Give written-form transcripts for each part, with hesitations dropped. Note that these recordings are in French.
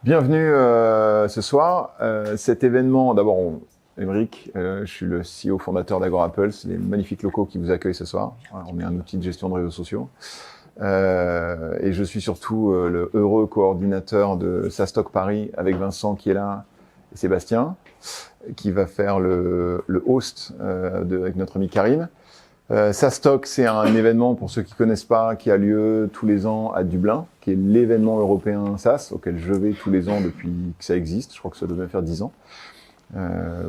Bienvenue ce soir. Cet événement, d'abord, Émeric, je suis le CEO fondateur d'AgoraPulse, c'est les magnifiques locaux qui vous accueillent ce soir. On est un outil de gestion de réseaux sociaux. Et je suis surtout le heureux coordinateur de SaaStock Paris avec Vincent qui est là et Sébastien, qui va faire le host avec notre ami Karim. SaaStock, c'est un événement, pour ceux qui connaissent pas, qui a lieu tous les ans à Dublin, qui est l'événement européen SaaS, auquel je vais tous les ans depuis que ça existe. Je crois que ça devait faire 10 ans.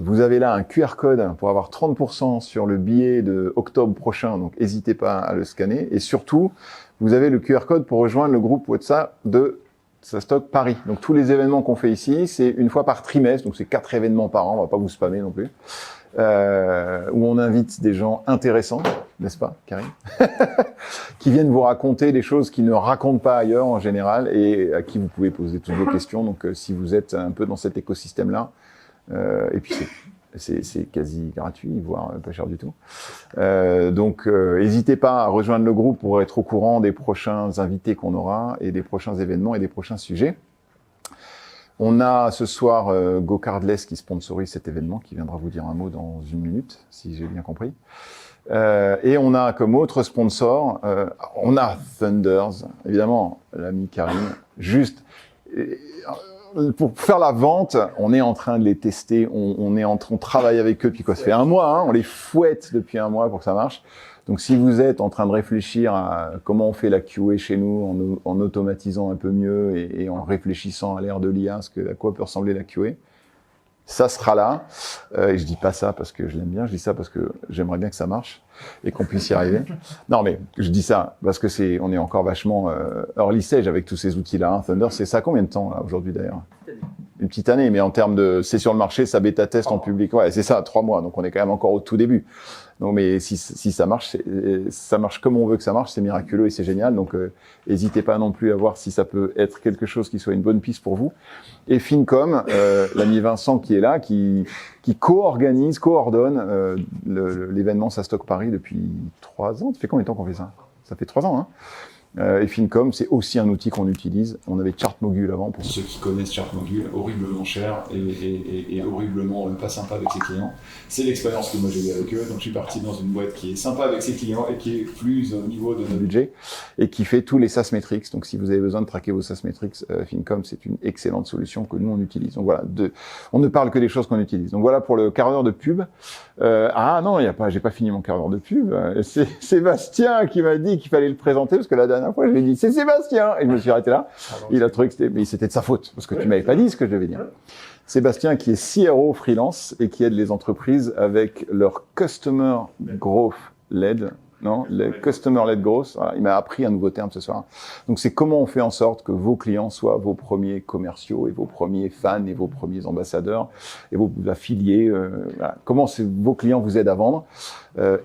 Vous avez là un QR code pour avoir 30% sur le billet de octobre prochain, donc n'hésitez pas à le scanner. Et surtout, vous avez le QR code pour rejoindre le groupe WhatsApp de SaaStock Paris. Donc tous les événements qu'on fait ici, c'est une fois par trimestre, donc c'est 4 événements par an, on va pas vous spammer non plus. Où on invite des gens intéressants, n'est-ce pas, Karim, qui viennent vous raconter des choses qu'ils ne racontent pas ailleurs en général et à qui vous pouvez poser toutes vos questions. Donc, si vous êtes un peu dans cet écosystème-là, et puis c'est quasi gratuit, voire pas cher du tout. Donc, n'hésitez pas à rejoindre le groupe pour être au courant des prochains invités qu'on aura et des prochains événements et des prochains sujets. On a ce soir GoCardless qui sponsorise cet événement, qui viendra vous dire un mot dans une minute, si j'ai bien compris. Et on a comme autre sponsor, on a Thunders, évidemment, l'ami Karim. Juste, pour faire la vente, on est en train de les tester, on travaille avec eux depuis quoi? Ça fait un mois, hein, on les fouette depuis un mois pour que ça marche. Donc, si vous êtes en train de réfléchir à comment on fait la QA chez nous, en automatisant un peu mieux et en réfléchissant à l'ère de l'IA, à quoi peut ressembler la QA, ça sera là. Et je dis pas ça parce que je l'aime bien, je dis ça parce que j'aimerais bien que ça marche et qu'on puisse y arriver. Non, mais je dis ça parce que on est encore vachement early stage avec tous ces outils-là. Hein. Thunder, c'est ça combien de temps là aujourd'hui d'ailleurs? Une petite année, mais en termes de, c'est sur le marché, ça bêta test en public. Ouais, c'est ça, 3 mois. Donc on est quand même encore au tout début. Non, mais si ça marche, ça marche comme on veut que ça marche, c'est miraculeux et c'est génial. Donc, n'hésitez pas non plus à voir si ça peut être quelque chose qui soit une bonne piste pour vous. Et Fincom, l'ami Vincent qui est là, qui coordonne l'événement SaaStock Paris depuis 3 ans. Ça fait combien de temps qu'on fait ça? Ça fait 3 ans, hein. Et Fincom, c'est aussi un outil qu'on utilise. On avait ChartMogul avant, pour ceux qui connaissent ChartMogul, horriblement cher et horriblement pas sympa avec ses clients. C'est l'expérience que moi j'ai eue avec eux. Donc je suis parti dans une boîte qui est sympa avec ses clients et qui est plus au niveau de notre budget et qui fait tous les SaaS Metrics. Donc si vous avez besoin de traquer vos SaaS Metrics, Fincom, c'est une excellente solution que nous on utilise. Donc voilà, on ne parle que des choses qu'on utilise. Donc voilà pour le quart d'heure de pub. Ah non, j'ai pas fini mon quart d'heure de pub. C'est Sébastien qui m'a dit qu'il fallait le présenter parce que la dernière fois je lui ai dit c'est Sébastien et je me suis arrêté là. Il a trouvé que c'était de sa faute parce que tu m'avais pas dit ce que je devais dire. Sébastien qui est CRO freelance et qui aide les entreprises avec leur Customer Growth Led. Non, le Customer Led Growth. Voilà, il m'a appris un nouveau terme ce soir. Donc c'est comment on fait en sorte que vos clients soient vos premiers commerciaux et vos premiers fans et vos premiers ambassadeurs et vos affiliés. Voilà. Comment vos clients vous aident à vendre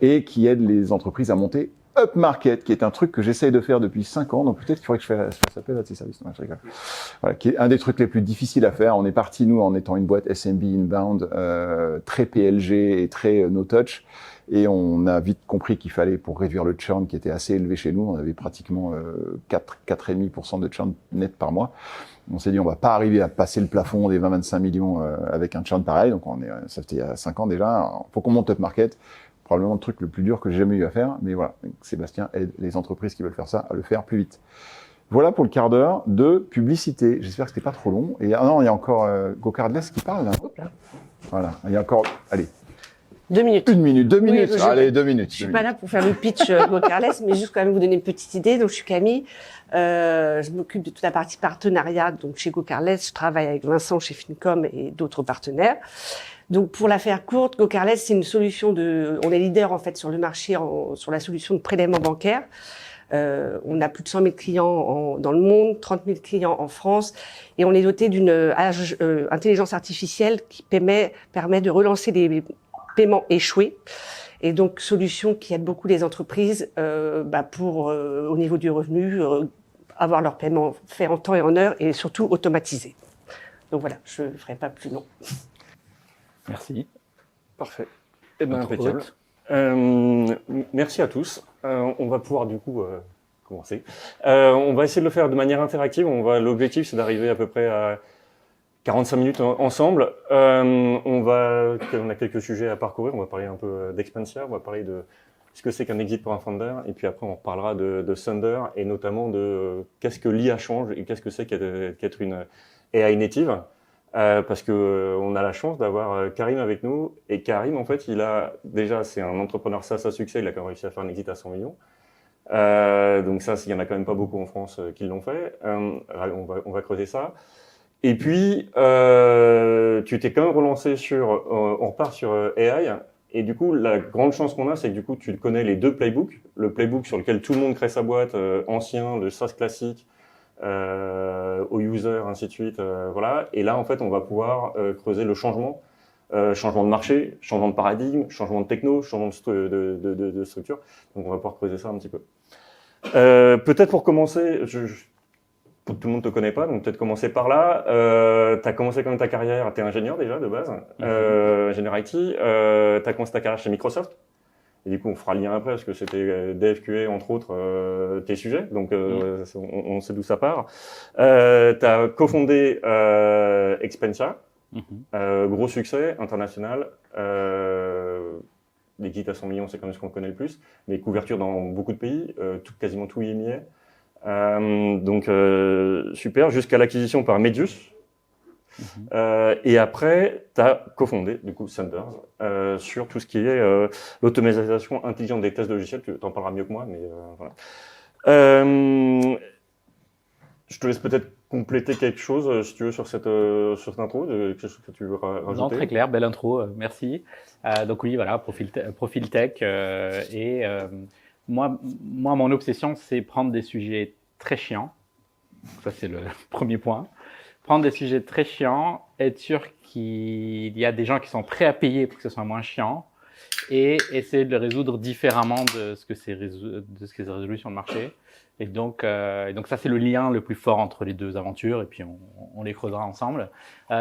et qui aident les entreprises à monter upmarket, qui est un truc que j'essaye de faire depuis 5 ans, donc peut-être qu'il faudrait que je fasse appel à ces services. Non, je rigole. Voilà, qui est un des trucs les plus difficiles à faire. On est parti, nous, en étant une boîte SMB inbound, très PLG et très no touch, et on a vite compris qu'il fallait, pour réduire le churn qui était assez élevé chez nous, on avait pratiquement 4,5% de churn net par mois. On s'est dit, on va pas arriver à passer le plafond des 20-25 millions avec un churn pareil, donc ça fait il y a 5 ans déjà. Faut qu'on monte upmarket. Probablement le truc le plus dur que j'ai jamais eu à faire, mais voilà, Sébastien aide les entreprises qui veulent faire ça à le faire plus vite. Voilà pour le quart d'heure de publicité. J'espère que c'était pas trop long. Et non, il y a encore GoCardless qui parle là. Voilà, il y a encore, allez. 2 minutes. 1 minute, 2 minutes. Allez, 2 minutes. Je suis pas là pour faire le pitch GoCardless, mais juste quand même vous donner une petite idée. Donc je suis Camille. Je m'occupe de toute la partie partenariat. Donc chez GoCardless, je travaille avec Vincent chez Fincom et d'autres partenaires. Donc, pour la faire courte, GoCardless, c'est une solution on est leader, en fait, sur le marché, sur la solution de prélèvement bancaire. On a plus de 100 000 clients dans le monde, 30 000 clients en France, et on est doté d'une intelligence artificielle qui permet de relancer les paiements échoués. Et donc, solution qui aide beaucoup les entreprises, pour, au niveau du revenu, avoir leur paiement fait en temps et en heure, et surtout automatisé. Donc voilà, je ne ferai pas plus long. Merci. Parfait. Eh ben, notre impeccable. hôte. Merci à tous. On va pouvoir du coup commencer. On va essayer de le faire de manière interactive. L'objectif, c'est d'arriver à peu près à 45 minutes ensemble. On a quelques sujets à parcourir. On va parler un peu d'Expansia. On va parler de ce que c'est qu'un exit pour un founder. Et puis après, on reparlera de Thunder et notamment de qu'est-ce que l'IA change et qu'est-ce que c'est qu'être une AI native. Parce que on a la chance d'avoir Karim avec nous. Et Karim, en fait, c'est un entrepreneur SaaS à succès. Il a quand même réussi à faire un exit à 100 millions. Donc ça, il y en a quand même pas beaucoup en France qui l'ont fait. On va creuser ça. Et puis, tu t'es quand même relancé on repart sur AI. Et du coup, la grande chance qu'on a, c'est que du coup, tu connais les deux playbooks. Le playbook sur lequel tout le monde crée sa boîte, ancien, le SaaS classique, au user, ainsi de suite, voilà. Et là, en fait, on va pouvoir creuser le changement de marché, changement de paradigme, changement de techno, changement de structure. Donc, on va pouvoir creuser ça un petit peu. Peut-être pour commencer, tout le monde te connaît pas, donc peut-être commencer par là. T'as commencé quand même ta carrière, t'es ingénieur déjà de base, ingénieur IT. T'as commencé ta carrière chez Microsoft. Et du coup, on fera le lien après parce que c'était DFQA entre autres tes sujets, donc on sait d'où ça part. T'as cofondé Expansia, gros succès international. L'exit à 100 millions, c'est quand même ce qu'on connaît le plus, mais couverture dans beaucoup de pays, quasiment tout y est. Donc super, jusqu'à l'acquisition par Medius. Et après, tu as cofondé du coup Sanders sur tout ce qui est l'automatisation intelligente des tests logiciels. Tu en parleras mieux que moi, mais voilà. Je te laisse peut-être compléter quelque chose, si tu veux, sur cette intro, quelque chose que tu veux rajouter. Non, très clair, belle intro, merci. Donc oui, voilà, profil tech. Moi, mon obsession, c'est prendre des sujets très chiants. Ça, c'est le premier point. Prendre des sujets très chiants, être sûr qu'il y a des gens qui sont prêts à payer pour que ce soit moins chiant et essayer de le résoudre différemment de ce que c'est résolu sur le marché. Et donc ça, c'est le lien le plus fort entre les deux aventures et puis on les creusera ensemble.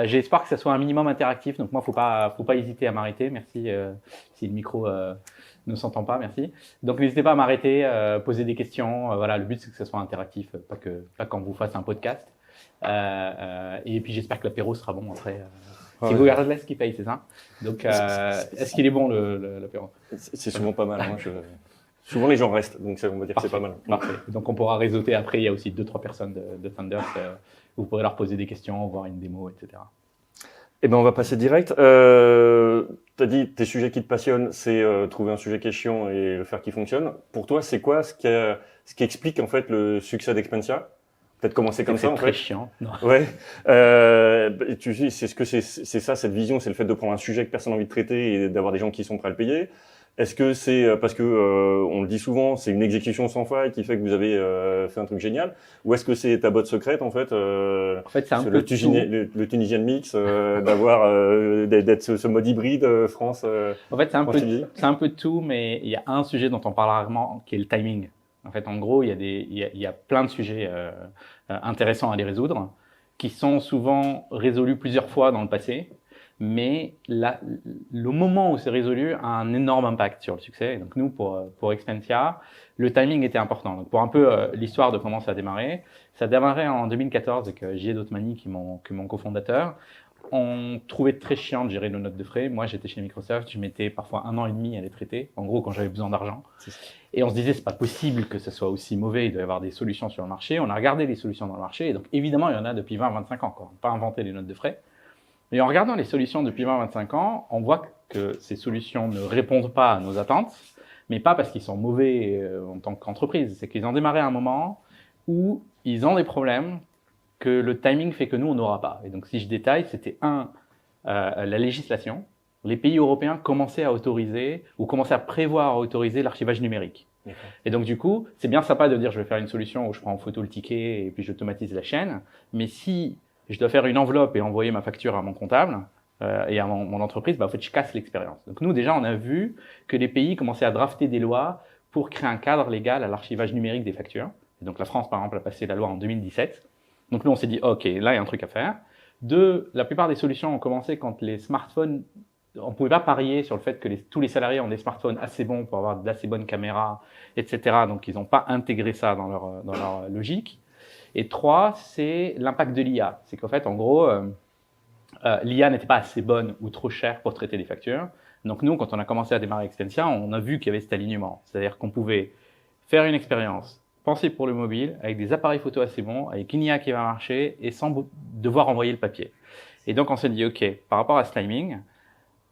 J'ai espoir que ça soit un minimum interactif. Donc moi, faut pas hésiter à m'arrêter. Merci si le micro ne s'entend pas, merci. Donc n'hésitez pas à m'arrêter, poser des questions. Voilà, le but c'est que ça soit interactif, pas quand vous fassiez un podcast. Et puis j'espère que l'apéro sera bon après. C'est Gogarless qui paye, c'est ça? Donc est-ce qu'il est bon l'apéro? C'est souvent pas mal. Hein, souvent les gens restent, donc on va dire que c'est pas mal. Parfait. Donc on pourra réseauter après. Il y a aussi 2-3 personnes de Thunder. Vous pourrez leur poser des questions, voir une démo, etc. Eh ben on va passer direct. T'as dit tes sujets qui te passionnent, c'est trouver un sujet qui est chiant et le faire qui fonctionne. Pour toi, c'est quoi ce qui explique en fait le succès d'Expansia? Peut-être commencer comme ça en fait. C'est très chiant. Non. Ouais. Tu sais, c'est ça cette vision, c'est le fait de prendre un sujet que personne n'a envie de traiter et d'avoir des gens qui sont prêts à le payer. Est-ce que c'est parce que on le dit souvent, c'est une exécution sans faille qui fait que vous avez fait un truc génial, ou est-ce que c'est ta botte secrète en fait, en fait, c'est un peu le Tunisian mix, d'avoir d'être ce mode hybride France. En fait, c'est un peu de tout, mais il y a un sujet dont on parle rarement, qui est le timing. En fait, en gros, il y a plein de sujets intéressants à les résoudre, qui sont souvent résolus plusieurs fois dans le passé. Mais le moment où c'est résolu a un énorme impact sur le succès. Et donc nous, pour Expansia, le timing était important. Donc pour un peu l'histoire de comment ça a démarré, ça a démarré en 2014 avec J.E. Dotmani qui est mon cofondateur. On trouvait très chiant de gérer nos notes de frais. Moi, j'étais chez Microsoft, je mettais parfois 1 an et demi à les traiter. En gros, quand j'avais besoin d'argent. Et on se disait, c'est pas possible que ce soit aussi mauvais. Il doit y avoir des solutions sur le marché. On a regardé les solutions dans le marché. Et donc, évidemment, il y en a depuis 20-25 ans, quoi. On n'a pas inventé les notes de frais. Mais en regardant les solutions depuis 20-25 ans, on voit que ces solutions ne répondent pas à nos attentes, mais pas parce qu'ils sont mauvais en tant qu'entreprise. C'est qu'ils ont démarré à un moment où ils ont des problèmes que le timing fait que nous, on n'aura pas. Et donc, si je détaille, c'était la législation. Les pays européens commençaient à autoriser ou commençaient à prévoir à autoriser l'archivage numérique. Et donc, du coup, c'est bien sympa de dire je vais faire une solution où je prends en photo le ticket et puis j'automatise la chaîne. Mais si je dois faire une enveloppe et envoyer ma facture à mon comptable et à mon entreprise, en fait, je casse l'expérience. Donc nous, déjà, on a vu que les pays commençaient à drafter des lois pour créer un cadre légal à l'archivage numérique des factures. Et donc la France, par exemple, a passé la loi en 2017. Donc nous, on s'est dit, OK, là, il y a un truc à faire. 2, la plupart des solutions ont commencé quand les smartphones on pouvait pas parier sur le fait que tous les salariés ont des smartphones assez bons pour avoir d'assez bonnes caméras, etc. Donc, ils n'ont pas intégré ça dans leur logique. Et 3, c'est l'impact de l'IA. C'est qu'en fait, en gros, l'IA n'était pas assez bonne ou trop chère pour traiter des factures. Donc, nous, quand on a commencé à démarrer Expensia, on a vu qu'il y avait cet alignement. C'est-à-dire qu'on pouvait faire une expérience pensée pour le mobile avec des appareils photo assez bons, avec une IA qui va marcher et sans devoir envoyer le papier. Et donc, on s'est dit, OK, par rapport à ce timing,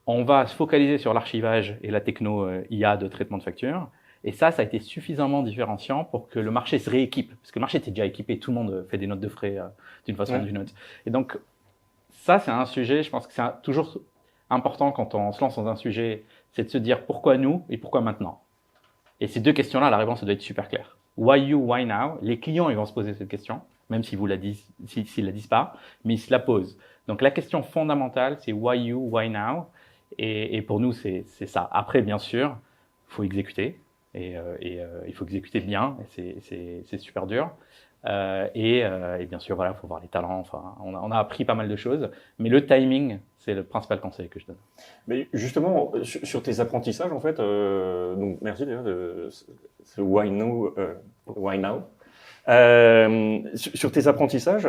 on va se focaliser sur l'archivage et la techno IA de traitement de factures. Et ça a été suffisamment différenciant pour que le marché se rééquipe. Parce que le marché était déjà équipé, tout le monde fait des notes de frais d'une façon ou d'une autre. Et donc, ça, c'est un sujet, je pense que c'est toujours important quand on se lance dans un sujet, c'est de se dire pourquoi nous et pourquoi maintenant. Et ces deux questions-là, la réponse doit être super claire. Why you, why now? Les clients, ils vont se poser cette question, même s'ils la disent pas, mais ils se la posent. Donc, la question fondamentale, c'est why you, why now? Et pour nous, c'est ça. Après, bien sûr, il faut exécuter. Et il faut exécuter bien. Et c'est super dur. Et bien sûr, voilà, faut voir les talents. Enfin, on a appris pas mal de choses. Mais le timing, c'est le principal conseil que je donne. Mais justement, sur tes apprentissages, en fait, donc merci d'ailleurs de ce why now, why now. Sur tes apprentissages,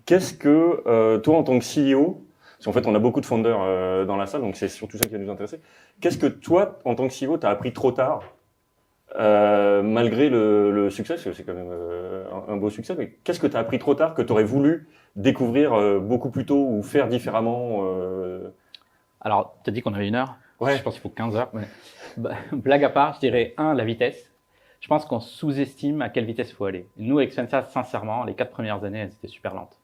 qu'est-ce que toi, en tant que CEO, parce qu'en fait, on a beaucoup de founders dans la salle, donc c'est surtout ça qui va nous intéresser. Qu'est-ce que toi, en tant que CEO, t'as appris trop tard, malgré le succès, parce que c'est quand même un beau succès, mais qu'est-ce que t'as appris trop tard que t'aurais voulu découvrir beaucoup plus tôt ou faire différemment Alors, tu as dit qu'on avait 1 heure. Ouais. Je pense qu'il faut 15 heures. Mais... blague à part, je dirais 1, la vitesse. Je pense qu'on sous-estime à quelle vitesse il faut aller. Nous, avec Expensia, sincèrement, les 4 premières années, elles étaient super lentes.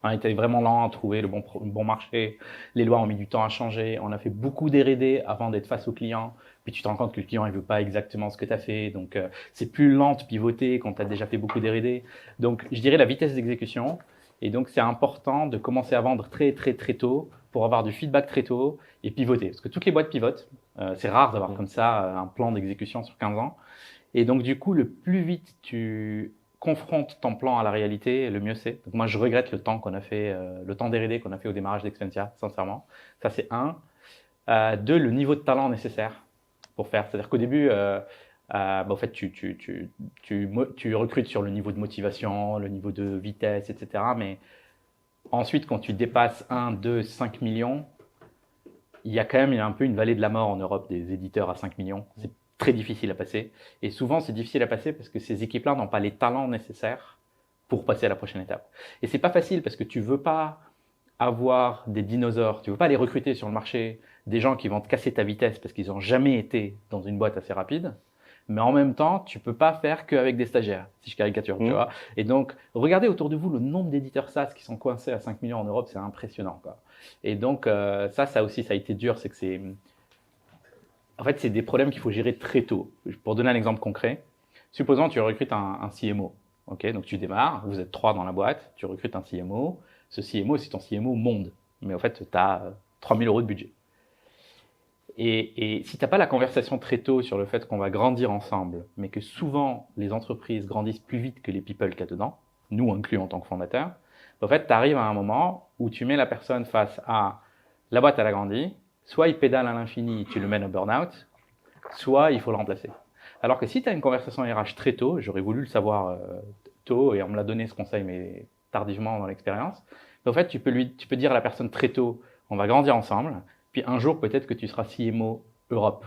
On était vraiment lent à trouver le bon marché. Les lois ont mis du temps à changer. On a fait beaucoup d'R&D avant d'être face au client. Puis tu te rends compte que le client, il veut pas exactement ce que tu as fait. Donc, c'est plus lent de pivoter quand tu as déjà fait beaucoup d'R&D. Donc, je dirais la vitesse d'exécution. Et donc, c'est important de commencer à vendre très, très, très tôt pour avoir du feedback très tôt et pivoter. Parce que toutes les boîtes pivotent. C'est rare d'avoir comme ça un plan d'exécution sur 15 ans. Et donc, du coup, le plus vite tu confrontes ton plan à la réalité, le mieux c'est. Donc, moi, je regrette le temps qu'on a fait, le temps d'R&D qu'on a fait au démarrage d'Expensia, sincèrement. Ça, c'est 1. 2, le niveau de talent nécessaire pour faire. C'est-à-dire qu'au début, en fait, tu recrutes sur le niveau de motivation, le niveau de vitesse, etc. Mais ensuite, quand tu dépasses 1, 2, 5 millions, il y a un peu une vallée de la mort en Europe des éditeurs à 5 millions. C'est très difficile à passer. Et souvent, c'est difficile à passer parce que ces équipes-là n'ont pas les talents nécessaires pour passer à la prochaine étape. Et c'est pas facile parce que tu veux pas avoir des dinosaures, tu veux pas les recruter sur le marché, des gens qui vont te casser ta vitesse parce qu'ils ont jamais été dans une boîte assez rapide. Mais en même temps, tu peux pas faire qu'avec des stagiaires, si je caricature, tu vois. Et donc, regardez autour de vous le nombre d'éditeurs SaaS qui sont coincés à 5 millions en Europe, c'est impressionnant, quoi. Et donc, ça aussi, ça a été dur, c'est que en fait, c'est des problèmes qu'il faut gérer très tôt. Pour donner un exemple concret, supposons tu recrutes un CMO. Ok, donc tu démarres, vous êtes 3 dans la boîte, tu recrutes un CMO. Ce CMO, c'est ton CMO monde. Mais en fait, tu as 3 000 € de budget. Et si tu n'as pas la conversation très tôt sur le fait qu'on va grandir ensemble, mais que souvent les entreprises grandissent plus vite que les people qu'il y a dedans, nous inclus en tant que fondateurs, en fait, tu arrives à un moment où tu mets la personne face à la boîte, elle a grandi, soit il pédale à l'infini, tu le mènes au burn-out, soit il faut le remplacer. Alors que si tu as une conversation RH très tôt, j'aurais voulu le savoir tôt et on me l'a donné ce conseil, mais tardivement dans l'expérience, en fait, tu peux dire à la personne très tôt, on va grandir ensemble, puis un jour, peut-être que tu seras CMO Europe.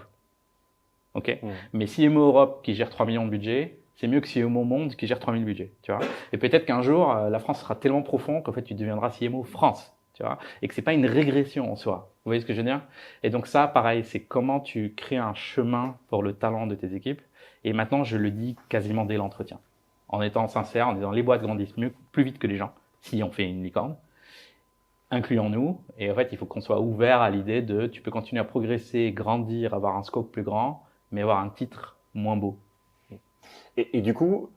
Ok. Mais CMO Europe qui gère 3 millions de budget, c'est mieux que CMO Monde qui gère 3 000 budgets, tu vois. Et peut-être qu'un jour, la France sera tellement profond qu'en fait, tu deviendras CMO France, tu vois. Et que c'est pas une régression en soi. Vous voyez ce que je veux dire? Et donc ça, pareil, c'est comment tu crées un chemin pour le talent de tes équipes. Et maintenant, je le dis quasiment dès l'entretien. En étant sincère, en disant les boîtes grandissent plus vite que les gens, si on fait une licorne. Incluons-nous. Et en fait, il faut qu'on soit ouvert à l'idée de tu peux continuer à progresser, grandir, avoir un scope plus grand, mais avoir un titre moins beau. Et du coup,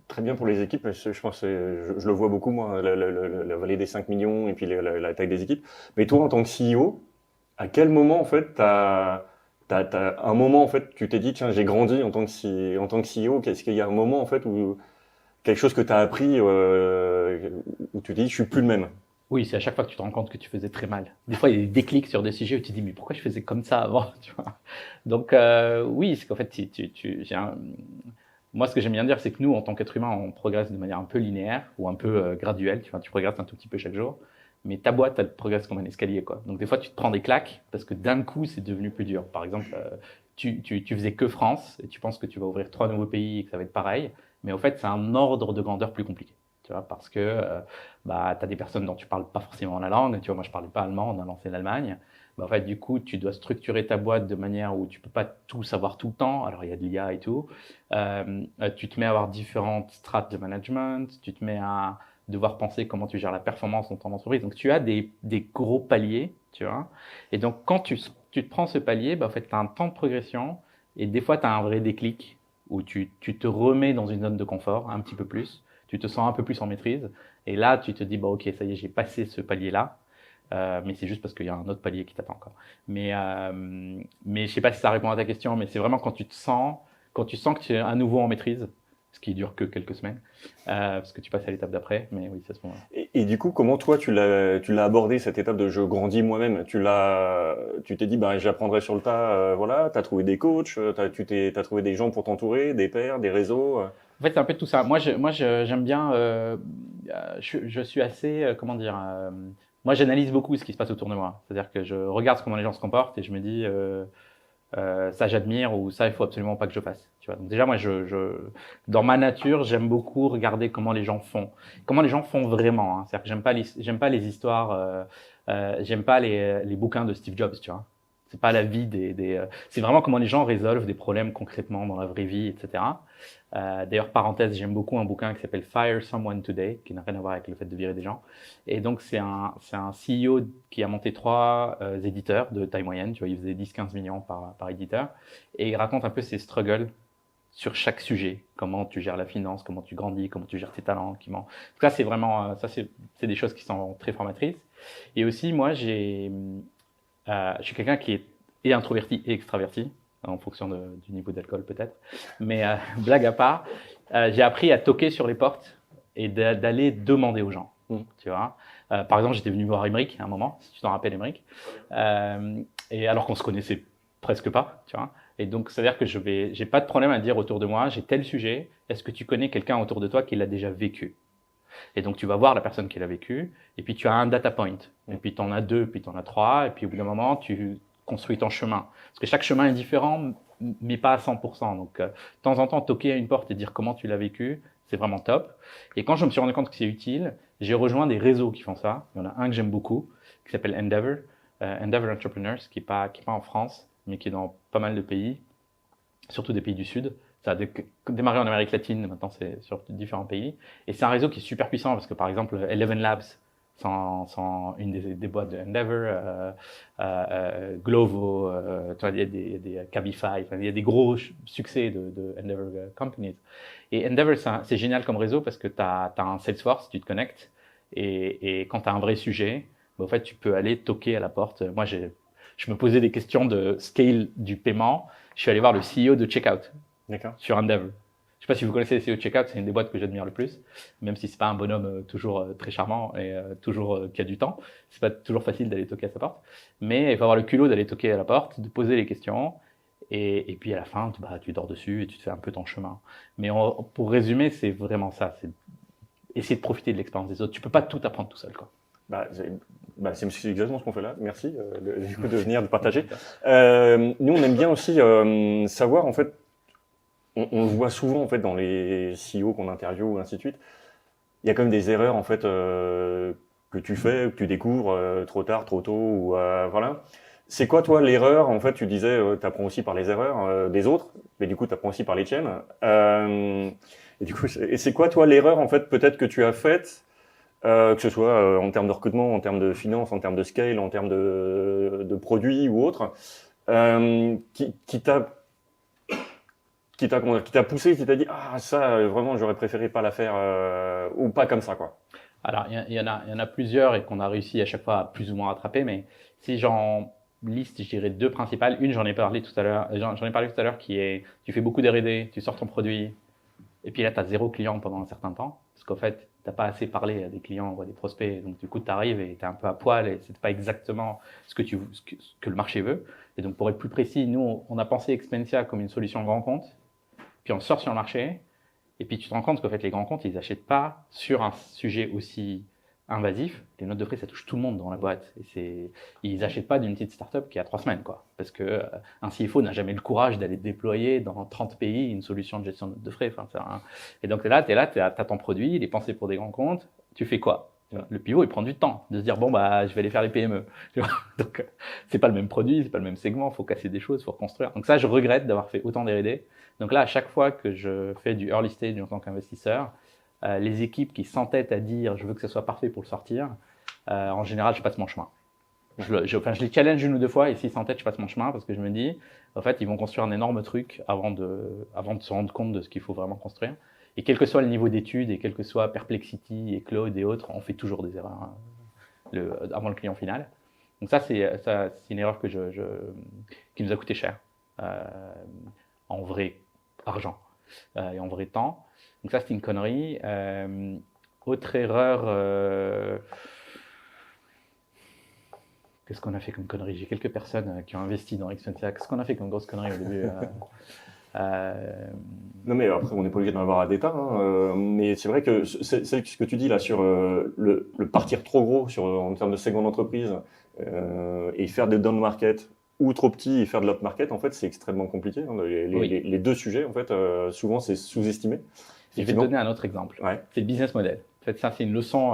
très bien pour les équipes, je pense je le vois beaucoup, moi, la vallée des 5 millions et puis la taille des équipes. Mais toi, en tant que CEO, à quel moment, en fait, t'as un moment, en fait, tu t'es dit, tiens, j'ai grandi en tant que CEO, qu'est-ce qu'il y a un moment, en fait, où quelque chose que t'as appris, où tu te dis, je suis plus le même? Oui, c'est à chaque fois que tu te rends compte que tu faisais très mal. Des fois, il y a des déclics sur des sujets où tu te dis, mais pourquoi je faisais comme ça avant, tu vois. Donc, oui, c'est qu'en fait, moi, ce que j'aime bien dire, c'est que nous, en tant qu'être humain, on progresse de manière un peu linéaire ou un peu graduelle. Tu vois, tu progresses un tout petit peu chaque jour. Mais ta boîte, elle progresse comme un escalier, quoi. Donc, des fois, tu te prends des claques parce que d'un coup, c'est devenu plus dur. Par exemple, tu faisais que France et tu penses que tu vas ouvrir 3 nouveaux pays et que ça va être pareil. Mais au fait, c'est un ordre de grandeur plus compliqué. Tu vois, parce que bah, tu as des personnes dont tu parles pas forcément la langue. Tu vois, moi, je parlais pas allemand, on a lancé l'Allemagne. Bah, en fait, du coup, tu dois structurer ta boîte de manière où tu peux pas tout savoir tout le temps. Alors, il y a de l'IA et tout. Tu te mets à avoir différentes strates de management. Tu te mets à devoir penser comment tu gères la performance dans ton entreprise. Donc, tu as des gros paliers, tu vois. Et donc, quand tu te prends ce palier, bah, en fait, tu as un temps de progression et des fois, tu as un vrai déclic où tu te remets dans une zone de confort un petit peu plus. Tu te sens un peu plus en maîtrise. Et là, tu te dis, bah, ok, ça y est, j'ai passé ce palier-là. Mais c'est juste parce qu'il y a un autre palier qui t'attend encore. Mais je sais pas si ça répond à ta question, mais c'est vraiment quand tu sens que tu es à nouveau en maîtrise, ce qui dure que quelques semaines, parce que tu passes à l'étape d'après. Mais oui, c'est à ce moment-là. Et du coup, comment toi tu l'as abordé cette étape de je grandis moi-même? Tu t'es dit bah j'apprendrai sur le tas, voilà. T'as trouvé des coachs, t'as trouvé des gens pour t'entourer, des pairs, des réseaux. En fait, c'est un peu tout ça. J'aime bien. Je suis assez, comment dire. Moi, j'analyse beaucoup ce qui se passe autour de moi. C'est-à-dire que je regarde comment les gens se comportent et je me dis, ça j'admire ou ça il faut absolument pas que je fasse. Tu vois. Donc déjà, moi, dans ma nature, j'aime beaucoup regarder comment les gens font vraiment. Hein. C'est-à-dire que j'aime pas les histoires, j'aime pas les bouquins de Steve Jobs. Tu vois. C'est pas la vie c'est vraiment comment les gens résolvent des problèmes concrètement dans la vraie vie, etc. D'ailleurs, parenthèse, j'aime beaucoup un bouquin qui s'appelle Fire Someone Today, qui n'a rien à voir avec le fait de virer des gens. Et donc, c'est un CEO qui a monté 3 éditeurs de taille moyenne. Tu vois, il faisait 10-15 millions par éditeur. Et il raconte un peu ses struggles sur chaque sujet. Comment tu gères la finance, comment tu grandis, comment tu gères tes talents. Ça, c'est vraiment, c'est des choses qui sont très formatrices. Et aussi, moi, je suis quelqu'un qui est introverti et extraverti, en fonction du niveau d'alcool peut-être. Mais blague à part, j'ai appris à toquer sur les portes et d'aller demander aux gens. Tu vois. Par exemple, j'étais venu voir Émeric à un moment, si tu t'en rappelles Émeric, et alors qu'on se connaissait presque pas, tu vois. Et donc, c'est-à-dire que j'ai pas de problème à dire autour de moi, j'ai tel sujet, est-ce que tu connais quelqu'un autour de toi qui l'a déjà vécu? Et donc, tu vas voir la personne qui l'a vécu, et puis tu as un data point. Et puis, tu en as 2, puis tu en as 3, et puis au bout d'un moment, tu construis ton chemin. Parce que chaque chemin est différent, mais pas à 100%. Donc, de temps en temps, toquer à une porte et dire comment tu l'as vécu, c'est vraiment top. Et quand je me suis rendu compte que c'est utile, j'ai rejoint des réseaux qui font ça. Il y en a un que j'aime beaucoup, qui s'appelle Endeavor, Endeavor Entrepreneurs, qui est pas en France, mais qui est dans pas mal de pays, surtout des pays du Sud. Ça a démarré en Amérique latine, maintenant c'est sur différents pays. Et c'est un réseau qui est super puissant parce que par exemple, Eleven Labs, sans une des boîtes de Endeavor, Glovo, tu vois, il y a des Cabify, il y a des gros succès de Endeavor Companies. Et Endeavor, c'est génial comme réseau parce que tu as un Salesforce, tu te connectes, et quand tu as un vrai sujet, bah, en fait, tu peux aller toquer à la porte. Moi, je me posais des questions de scale du paiement. Je suis allé voir le CEO de Checkout. D'accord. Sur Endeavor. Je sais pas si vous connaissez le CEO de Checkout, c'est une des boîtes que j'admire le plus, même si c'est pas un bonhomme toujours très charmant et toujours qui a du temps. C'est pas toujours facile d'aller toquer à sa porte, mais il faut avoir le culot d'aller toquer à la porte, de poser les questions, et puis à la fin, tu dors dessus et tu te fais un peu ton chemin. Mais pour résumer, c'est vraiment ça, c'est essayer de profiter de l'expérience des autres. Tu peux pas tout apprendre tout seul, quoi. C'est exactement ce qu'on fait là. Merci du coup de venir, de partager. Nous, on aime bien aussi savoir en fait. On le voit souvent en fait dans les CEO qu'on interviewe, ainsi de suite. Il y a quand même des erreurs en fait que tu fais, que tu découvres trop tard, trop tôt, ou voilà. C'est quoi toi l'erreur? En fait, tu disais, t'apprends aussi par les erreurs des autres, mais du coup, t'apprends aussi par les tiennes. Et du coup, c'est quoi toi l'erreur en fait peut-être que tu as faite, que ce soit en termes de recrutement, en termes de finance, en termes de scale, en termes de produits ou autre, qui t'a poussé, qui t'a dit ça vraiment j'aurais préféré pas la faire ou pas comme ça quoi. Alors il y en a plusieurs et qu'on a réussi à chaque fois à plus ou moins rattraper, mais si j'en liste, je dirais 2 principales. Une, j'en ai parlé tout à l'heure, qui est tu fais beaucoup d'R&D, tu sors ton produit et puis là tu as 0 client pendant un certain temps parce qu'en fait, t'as pas assez parlé à des clients ou à des prospects, donc du coup, tu arrives et t'es un peu à poil et c'est pas exactement ce que le marché veut. Et donc, pour être plus précis, nous, on a pensé Expensia comme une solution grand compte, puis on sort sur le marché, et puis tu te rends compte qu'en fait, les grands comptes, ils achètent pas sur un sujet aussi invasif. Les notes de frais, ça touche tout le monde dans la boîte. Et ils achètent pas d'une petite startup qui a 3 semaines, quoi. Parce que un CFO n'a jamais le courage d'aller déployer dans 30 pays une solution de gestion de notes de frais. Enfin, et donc, t'as ton produit, il est pensé pour des grands comptes. Tu fais quoi? Le pivot, il prend du temps de se dire, bon, je vais aller faire les PME. Donc, c'est pas le même produit, c'est pas le même segment, faut casser des choses, faut reconstruire. Donc ça, je regrette d'avoir fait autant d'R&D. Donc là, à chaque fois que je fais du early stage en tant qu'investisseur, les équipes qui s'entêtent à dire je veux que ce soit parfait pour le sortir, en général, je passe mon chemin. Je les challenge une ou deux fois et s'ils s'entêtent, je passe mon chemin parce que je me dis, en fait, ils vont construire un énorme truc avant de se rendre compte de ce qu'il faut vraiment construire. Et quel que soit le niveau d'études et quel que soit Perplexity et Claude et autres, on fait toujours des erreurs avant le client final. Donc ça, c'est une erreur qui nous a coûté cher en vrai argent et en vrai temps. Donc ça, c'était une connerie. Autre erreur, qu'est-ce qu'on a fait comme connerie? J'ai quelques personnes qui ont investi dans Expensia. Qu'est-ce qu'on a fait comme grosse connerie au début? Non, mais après, on n'est pas obligé d'en avoir à des tas, hein, mais c'est vrai que c'est ce que tu dis là sur le partir trop gros en termes de segment d'entreprise et faire des down market ou trop petit et faire de l'up market, en fait, c'est extrêmement compliqué. Hein, les deux sujets, en fait, souvent, c'est sous-estimé. Je vais te donner un autre exemple. Ouais. C'est le business model. En fait, ça, c'est une leçon.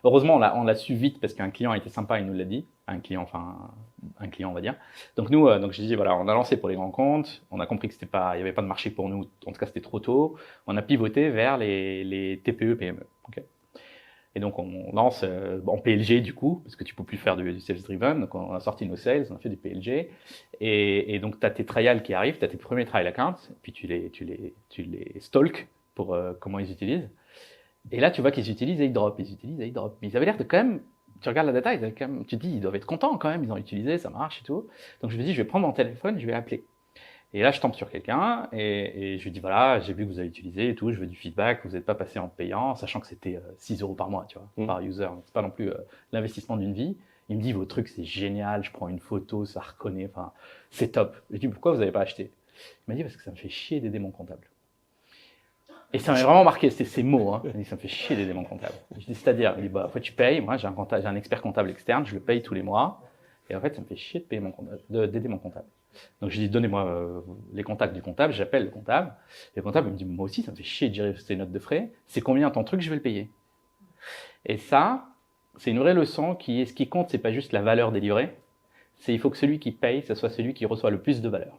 Heureusement, on l'a su vite parce qu'un client a été sympa, il nous l'a dit. Un client, on va dire. Donc nous, je dis voilà, on a lancé pour les grands comptes. On a compris que il y avait pas de marché pour nous. En tout cas, c'était trop tôt. On a pivoté vers les TPE, PME. Okay. Et donc on lance en PLG du coup, parce que tu peux plus faire du sales driven. Donc on a sorti nos sales, on a fait du PLG. Et donc tu as tes trials qui arrivent, tu as tes premiers trial accounts, puis tu les stalk pour comment ils utilisent. Et là tu vois qu'ils utilisent airdrop, Mais ils avaient l'air de quand même, tu regardes la data, tu te dis ils doivent être contents quand même, ils ont utilisé, ça marche et tout. Donc je me dis je vais prendre mon téléphone, je vais appeler. Et là, je tombe sur quelqu'un et je lui dis voilà, j'ai vu que vous avez utilisé et tout, je veux du feedback, vous n'êtes pas passé en payant, sachant que c'était 6 € par mois, tu vois, par user. Donc, c'est pas non plus l'investissement d'une vie. Il me dit vos trucs, c'est génial, je prends une photo, ça reconnaît, enfin, c'est top. Je lui dis pourquoi vous n'avez pas acheté? Il m'a dit parce que ça me fait chier d'aider mon comptable. Et ça m'a vraiment marqué, c'était ces mots. Hein. Il m'a dit ça me fait chier d'aider mon comptable. Je dis c'est-à-dire, il dit bah, en fait, tu payes. Moi, j'ai un expert comptable externe, je le paye tous les mois. Et en fait, ça me fait chier de payer d'aider mon comptable. Donc je dis donnez-moi les contacts du comptable, j'appelle le comptable. Et le comptable il me dit moi aussi ça me fait chier de gérer ces notes de frais. C'est combien ton truc, je vais le payer. Et ça, c'est une vraie leçon ce qui compte, c'est pas juste la valeur délivrée, c'est il faut que celui qui paye, ce soit celui qui reçoit le plus de valeur.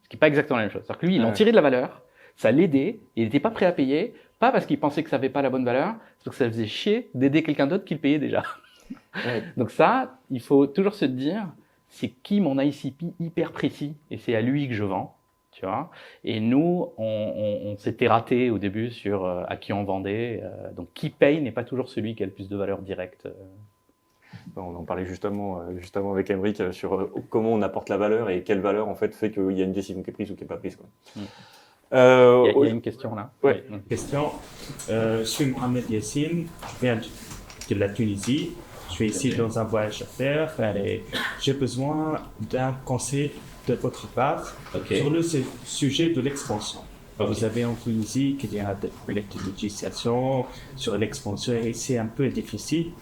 Ce qui est pas exactement la même chose. C'est-à-dire que lui, il en tirait de la valeur, ça l'aidait, il n'était pas prêt à payer, pas parce qu'il pensait que ça avait pas la bonne valeur, c'est parce que ça faisait chier d'aider quelqu'un d'autre qui le payait déjà. Donc ça, il faut toujours se dire c'est qui mon ICP hyper précis et c'est à lui que je vends, tu vois. Et nous, on s'était raté au début sur à qui on vendait. Donc, qui paye n'est pas toujours celui qui a le plus de valeur directe. On en parlait justement avec Aymeric sur comment on apporte la valeur et quelle valeur en fait qu'il y a une décision qui est prise ou qui n'est pas prise. Quoi. Il y a une question là. Ouais. Question. Je suis Mohamed Yassine, je viens de la Tunisie. Je suis ici dans un voyage d'affaires et j'ai besoin d'un conseil de votre part sur le sujet de l'expansion. Vous savez en Tunisie qu'il y a des projets de législation sur l'expansion et c'est un peu difficile.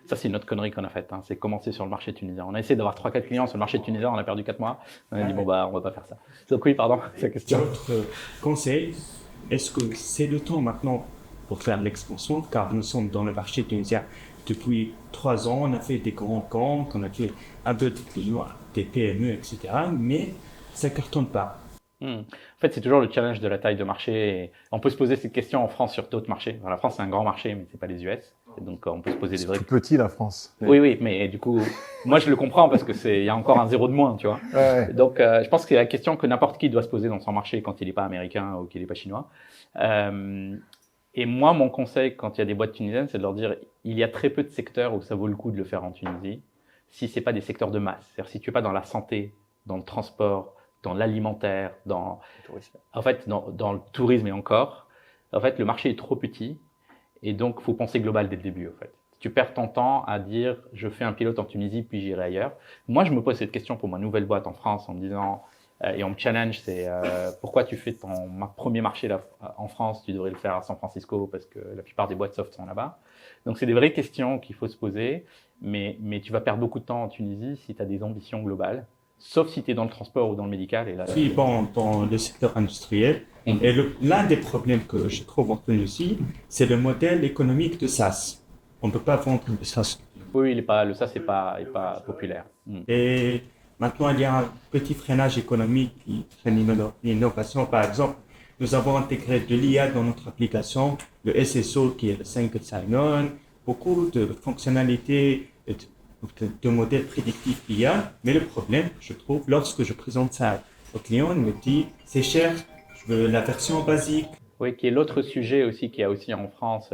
Ça, c'est une autre connerie qu'on a faite. Hein. C'est commencer sur le marché tunisien. On a essayé d'avoir 3-4 clients sur le marché tunisien, on a perdu 4 mois. On a dit, on va pas faire ça. Donc oui, pardon, c'est la question. Votre conseil, est-ce que c'est le temps maintenant pour faire l'expansion? Car nous sommes dans le marché tunisien depuis 3 ans, on a fait des grands comptes, on a fait un peu des PME, etc. Mais ça ne cartonne pas. En fait, c'est toujours le challenge de la taille de marché. Et on peut se poser cette question en France sur d'autres marchés. Alors, la France, c'est un grand marché, mais c'est pas les US. Et donc, on peut se poser des vrais. C'est tout petit la France. Oui, mais du coup, moi, je le comprends parce que il y a encore un zéro de moins, tu vois. Ouais. Donc, je pense que c'est la question que n'importe qui doit se poser dans son marché quand il n'est pas américain ou qu'il n'est pas chinois. Et moi, mon conseil quand il y a des boîtes tunisiennes, c'est de leur dire il y a très peu de secteurs où ça vaut le coup de le faire en Tunisie, si c'est pas des secteurs de masse. C'est-à-dire si tu es pas dans la santé, dans le transport, dans l'alimentaire, dans le tourisme et encore. En fait, le marché est trop petit Et donc, faut penser global dès le début, en fait. Tu perds ton temps à dire je fais un pilote en Tunisie puis j'irai ailleurs. Moi, je me pose cette question pour ma nouvelle boîte en France en me disant et on me challenge, c'est pourquoi tu fais ton premier marché là, en France, tu devrais le faire à San Francisco parce que la plupart des boîtes soft sont là-bas. Donc, c'est des vraies questions qu'il faut se poser, mais tu vas perdre beaucoup de temps en Tunisie si tu as des ambitions globales, sauf si tu es dans le transport ou dans le médical. Et là, Oui, bon, dans le secteur industriel. Et l'un des problèmes que je trouve en Tunisie, c'est le modèle économique de SaaS. On ne peut pas vendre de SaaS. Oui, le ça, c'est pas populaire. Et maintenant, il y a un petit freinage économique qui freine l'innovation. Par exemple, nous avons intégré de l'IA dans notre application, le SSO qui est le Single Sign-On, beaucoup de fonctionnalités de modèles prédictifs IA. Mais le problème, je trouve, lorsque je présente ça au client, il me dit c'est cher, je veux la version basique. Oui, qui est l'autre sujet aussi qu'il y a aussi en France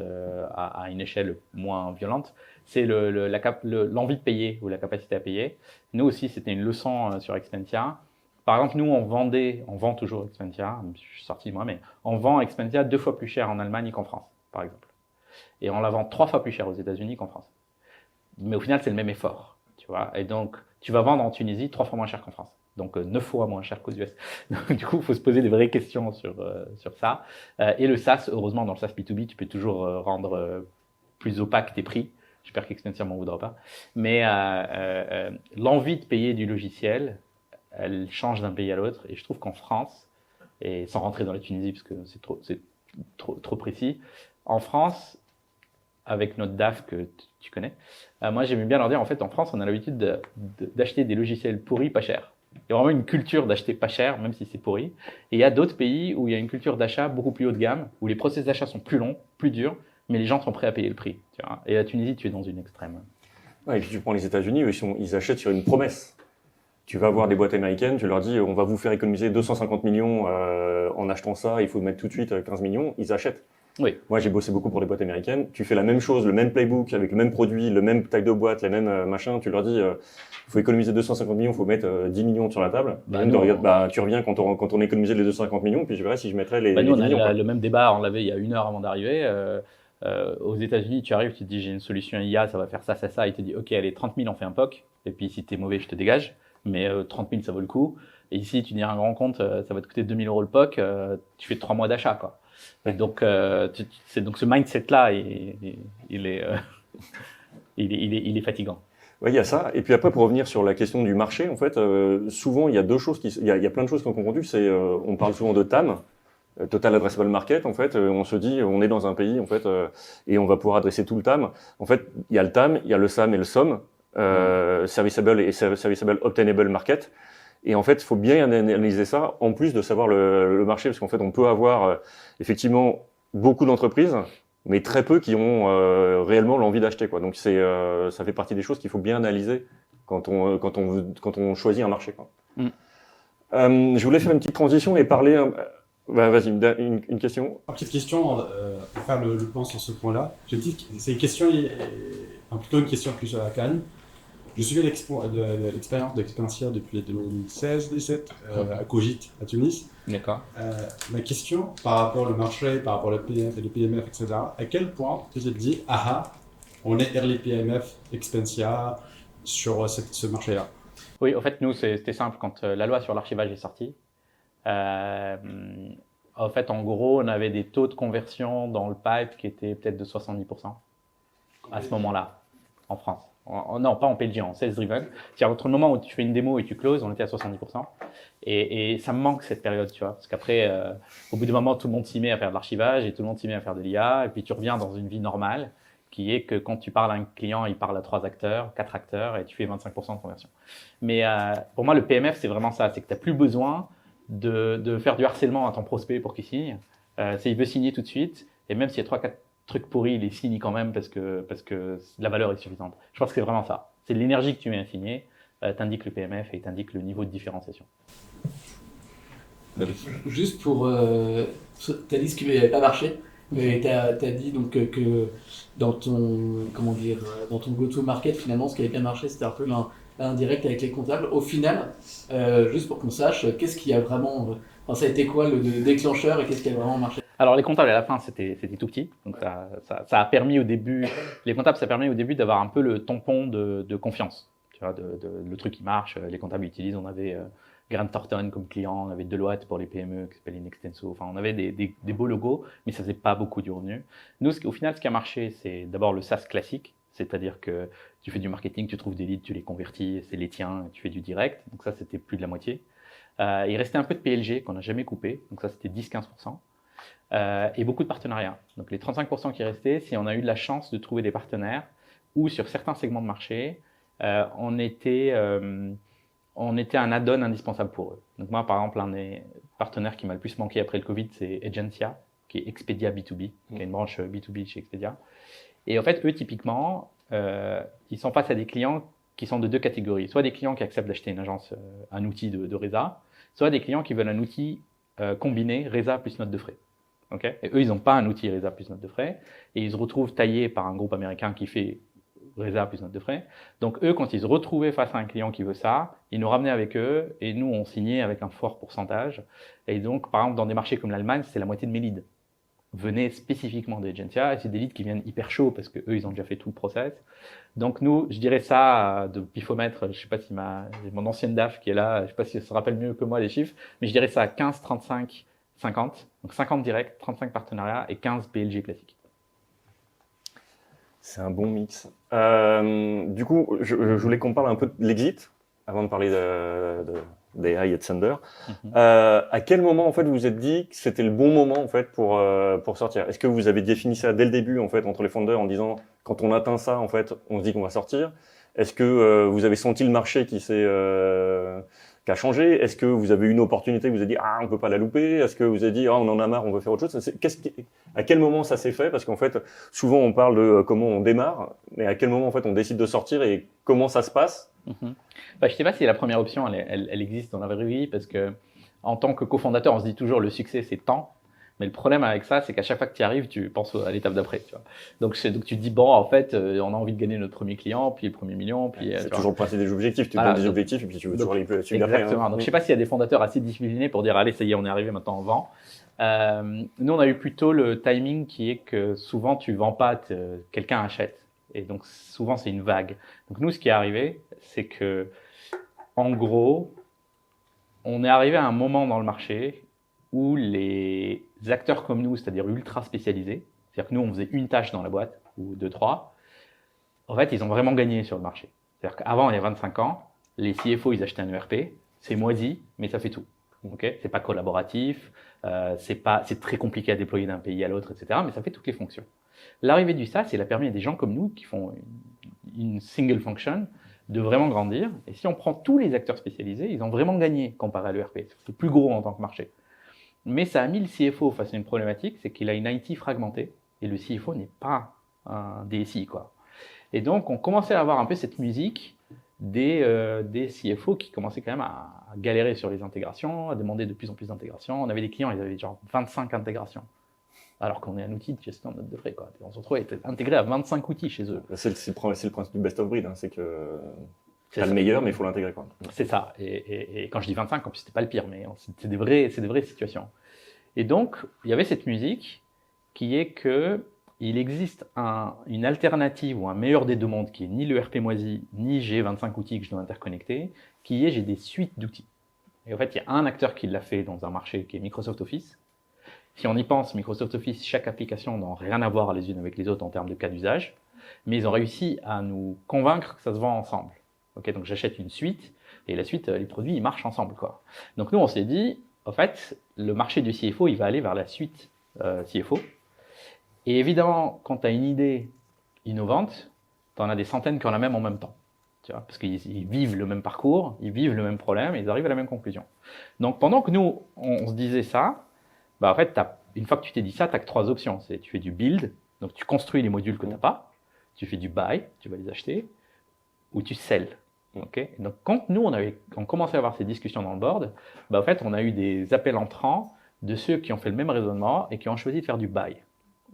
à une échelle moins violente, c'est l'envie de payer ou la capacité à payer. Nous aussi, c'était une leçon sur Expensia. Par exemple, nous, on vend toujours Expensia, je suis sorti moi, mais on vend Expensia 2 fois plus cher en Allemagne qu'en France, par exemple. Et on la vend 3 fois plus cher aux États-Unis qu'en France. Mais au final, c'est le même effort, tu vois. Et donc, tu vas vendre en Tunisie 3 fois moins cher qu'en France. Donc 9 fois moins cher qu'aux US. Donc, du coup, il faut se poser des vraies questions sur ça. Et le SaaS, heureusement, dans le SaaS B2B, tu peux toujours rendre plus opaque tes prix. J'espère qu'Expensia m'en voudra pas. Mais l'envie de payer du logiciel, elle change d'un pays à l'autre. Et je trouve qu'en France, et sans rentrer dans la Tunisie parce que c'est trop précis, en France, avec notre DAF que tu connais, moi j'aimais bien leur dire, en fait, en France, on a l'habitude d'acheter des logiciels pourris pas chers. Il y a vraiment une culture d'acheter pas cher, même si c'est pourri. Et il y a d'autres pays où il y a une culture d'achat beaucoup plus haut de gamme, où les process d'achat sont plus longs, plus durs, mais les gens sont prêts à payer le prix. Tu vois. Et la Tunisie, tu es dans une extrême. Ouais, et puis tu prends les États-Unis, ils achètent sur une promesse. Tu vas voir des boîtes américaines, tu leur dis on va vous faire économiser 250 millions en achetant ça, il faut mettre tout de suite 15 millions, ils achètent. Oui. Moi, j'ai bossé beaucoup pour des boîtes américaines. Tu fais la même chose, le même playbook, avec le même produit, le même taille de boîte, les mêmes machins. Tu leur dis, faut économiser 250 millions, faut mettre 10 millions sur la table. Tu reviens quand on économisé les 250 millions, puis je verrai si je mettrais les 10 nous, on millions. a le même débat, on l'avait il y a 1 heure avant d'arriver. Aux États-Unis, tu arrives, tu te dis, j'ai une solution IA, ça va faire ça, ça, ça. Il te dit, OK, allez, 30 000, on fait un POC. Et puis, si t'es mauvais, je te dégage. Mais 30 000, ça vaut le coup. Et ici, tu dis un grand compte, ça va te coûter 2 000 € le POC. Tu fais 3 mois d'achat, quoi. Et donc, c'est donc ce mindset-là, il est fatigant. Ouais, il y a ça. Et puis après, pour revenir sur la question du marché, en fait, souvent il y a deux choses il y a plein de choses qu'on confondu. C'est, on parle souvent de TAM, Total Addressable Market. En fait, on se dit, on est dans un pays, en fait, et on va pouvoir adresser tout le TAM. En fait, il y a le TAM, il y a le SAM et le SOM, Serviceable et Serviceable Obtainable Market. Et en fait, il faut bien analyser ça, en plus de savoir le marché, parce qu'en fait, on peut avoir effectivement beaucoup d'entreprises, mais très peu qui ont réellement l'envie d'acheter, quoi. Donc ça fait partie des choses qu'il faut bien analyser quand on choisit un marché, quoi. Je voulais faire une petite transition et parler. Vas-y, une question. Une petite question, pour faire le point sur ce point-là. Je dis que c'est une question, plutôt une question plus calme. Je suivais l'expérience d'Expensia depuis 2016-17 à Cogit, à Tunis. D'accord. Ma question par rapport au marché, par rapport aux PMF, etc. À quel point tu te dis, on est early PMF, Expensia, sur ce marché-là? Oui, en fait, nous, c'était simple. Quand la loi sur l'archivage est sortie, en fait, en gros, on avait des taux de conversion dans le pipe qui étaient peut-être de 70% à ce moment-là, en France. Non, pas en PLG, en sales driven. C'est-à-dire, entre le moment où tu fais une démo et tu closes, on était à 70%. Et ça me manque cette période, tu vois. Parce qu'après, au bout d'un moment, tout le monde s'y met à faire de l'archivage et tout le monde s'y met à faire de l'IA. Et puis, tu reviens dans une vie normale qui est que quand tu parles à un client, il parle à 3 acteurs, 4 acteurs et tu fais 25% de conversion. Mais pour moi, le PMF, c'est vraiment ça. C'est que tu n'as plus besoin de faire du harcèlement à ton prospect pour qu'il signe. Il veut signer tout de suite. Et même s'il y a 3-4 trucs pourris, il les signe quand même parce que la valeur est suffisante. Je pense que c'est vraiment ça. C'est l'énergie que tu mets à signer, t'indiques le PMF et t'indiques le niveau de différenciation. Juste pour... t'as dit ce qui n'avait pas marché, mais t'as dit donc que dans ton go-to-market, finalement, ce qui avait bien marché, c'était un peu indirect avec les comptables. Au final, juste pour qu'on sache, qu'est-ce qui a vraiment... enfin, ça a été quoi le déclencheur et qu'est-ce qui a vraiment marché? Alors les comptables à la fin c'était tout petit, donc ça a permis au début, les comptables ça permet au début d'avoir un peu le tampon de confiance, tu vois, le truc qui marche, les comptables utilisent, on avait Grant Thornton comme client, on avait Deloitte pour les PME qui s'appelle Inextenso, enfin on avait des beaux logos, mais ça faisait pas beaucoup du revenu. Nous au final ce qui a marché c'est d'abord le SaaS classique, c'est-à-dire que tu fais du marketing, tu trouves des leads, tu les convertis, c'est les tiens, tu fais du direct, donc ça c'était plus de la moitié. Il restait un peu de PLG qu'on n'a jamais coupé, donc ça c'était 10-15%. Et beaucoup de partenariats. Donc les 35% qui restaient, si on a eu de la chance de trouver des partenaires ou sur certains segments de marché, on était un add-on indispensable pour eux. Donc moi, par exemple, un des partenaires qui m'a le plus manqué après le Covid, c'est Agentia, qui est Expedia B2B, qui est une branche B2B chez Expedia. Et en fait, eux, typiquement, ils sont face à des clients qui sont de deux catégories. Soit des clients qui acceptent d'acheter une agence, un outil de Reza, soit des clients qui veulent un outil combiné Reza plus note de frais. Okay. Et eux, ils n'ont pas un outil Reza plus note de frais, et ils se retrouvent taillés par un groupe américain qui fait Reza plus note de frais. Donc eux, quand ils se retrouvaient face à un client qui veut ça, ils nous ramenaient avec eux, et nous, on signait avec un fort pourcentage. Et donc, par exemple, dans des marchés comme l'Allemagne, c'est la moitié de mes leads venaient spécifiquement d'Agentia, et c'est des leads qui viennent hyper chauds, parce que eux, ils ont déjà fait tout le process. Donc nous, je dirais ça de pifomètre, je sais pas si mon ancienne DAF qui est là, je sais pas si elle se rappelle mieux que moi les chiffres, mais je dirais ça à 15, 35, 50. Donc 50 directs, 35 partenariats et 15 PLG classiques. C'est un bon mix. Du coup, je voulais qu'on parle un peu de l'exit avant de parler d'AI et de Thunder. À quel moment en fait vous vous êtes dit que c'était le bon moment en fait pour sortir? Est-ce que vous avez défini ça dès le début en fait entre les founders en disant quand on atteint ça en fait on se dit qu'on va sortir? Est-ce que vous avez senti le marché qui a changé? Est-ce que vous avez eu une opportunité, vous avez dit on peut pas la louper? Est-ce que vous avez dit on en a marre, on veut faire autre chose? À quel moment ça s'est fait? Parce qu'en fait souvent on parle de comment on démarre, mais à quel moment en fait on décide de sortir et comment ça se passe? Bah, je sais pas si la première option elle existe dans la vraie vie, parce que en tant que cofondateur on se dit toujours le succès c'est temps. Mais le problème avec ça, c'est qu'à chaque fois que tu y arrives, tu penses à l'étape d'après, tu vois. Donc tu te dis bon, en fait, on a envie de gagner notre premier client, puis le premier million, puis c'est toujours le principe des objectifs. Tu voilà, donnes des objectifs et puis tu veux toujours les suivre après. Exactement. Donc je sais pas s'il y a des fondateurs assez disciplinés pour dire allez, ça y est, on est arrivé, maintenant on vend. Nous, on a eu plutôt le timing qui est que souvent tu vends pas, quelqu'un achète, et donc souvent c'est une vague. Donc nous, ce qui est arrivé, c'est que en gros, on est arrivé à un moment dans le marché où les acteurs comme nous, c'est-à-dire ultra spécialisés, c'est-à-dire que nous, on faisait une tâche dans la boîte, ou deux, trois, en fait, ils ont vraiment gagné sur le marché. C'est-à-dire qu'avant, il y a 25 ans, les CFO, ils achetaient un ERP, c'est moisi, mais ça fait tout. Okay, c'est pas collaboratif, c'est très compliqué à déployer d'un pays à l'autre, etc., mais ça fait toutes les fonctions. L'arrivée du SaaS, il a permis à des gens comme nous, qui font une single function, de vraiment grandir. Et si on prend tous les acteurs spécialisés, ils ont vraiment gagné comparé à l'ERP. C'est plus gros en tant que marché. Mais ça a mis le CFO face à une problématique, c'est qu'il a une IT fragmentée et le CFO n'est pas un DSI, quoi. Et donc, on commençait à avoir un peu cette musique des CFO qui commençaient quand même à galérer sur les intégrations, à demander de plus en plus d'intégrations. On avait des clients, ils avaient genre 25 intégrations, alors qu'on est un outil de gestion de notes de frais, quoi. On se retrouvait intégré à 25 outils chez eux. C'est le principe du best of breed, hein, c'est que c'est le meilleur, mais il faut l'intégrer, quoi. C'est ça. Et quand je dis 25, en plus, c'était pas le pire, mais c'est des vraies situations. Et donc, il y avait cette musique qui est que il existe une alternative ou un meilleur des deux mondes qui est ni le RP moisi, ni j'ai 25 outils que je dois interconnecter, qui est j'ai des suites d'outils. Et en fait, il y a un acteur qui l'a fait dans un marché qui est Microsoft Office. Si on y pense, Microsoft Office, chaque application n'a rien à voir les unes avec les autres en termes de cas d'usage, mais ils ont réussi à nous convaincre que ça se vend ensemble. Okay, donc j'achète une suite, et la suite, les produits, ils marchent ensemble, quoi. Donc nous, on s'est dit, en fait, le marché du CFO, il va aller vers la suite CFO. Et évidemment, quand tu as une idée innovante, tu en as des centaines qui ont la même en même temps. Tu vois, parce qu'ils vivent le même parcours, ils vivent le même problème, et ils arrivent à la même conclusion. Donc pendant que nous, on se disait ça, bah en fait, une fois que tu t'es dit ça, tu as que trois options. C'est tu fais du build, donc tu construis les modules que tu n'as pas, tu fais du buy, tu vas les acheter, ou tu sell. Okay, donc quand nous, on commençait à avoir ces discussions dans le board, bah en fait, on a eu des appels entrants de ceux qui ont fait le même raisonnement et qui ont choisi de faire du buy.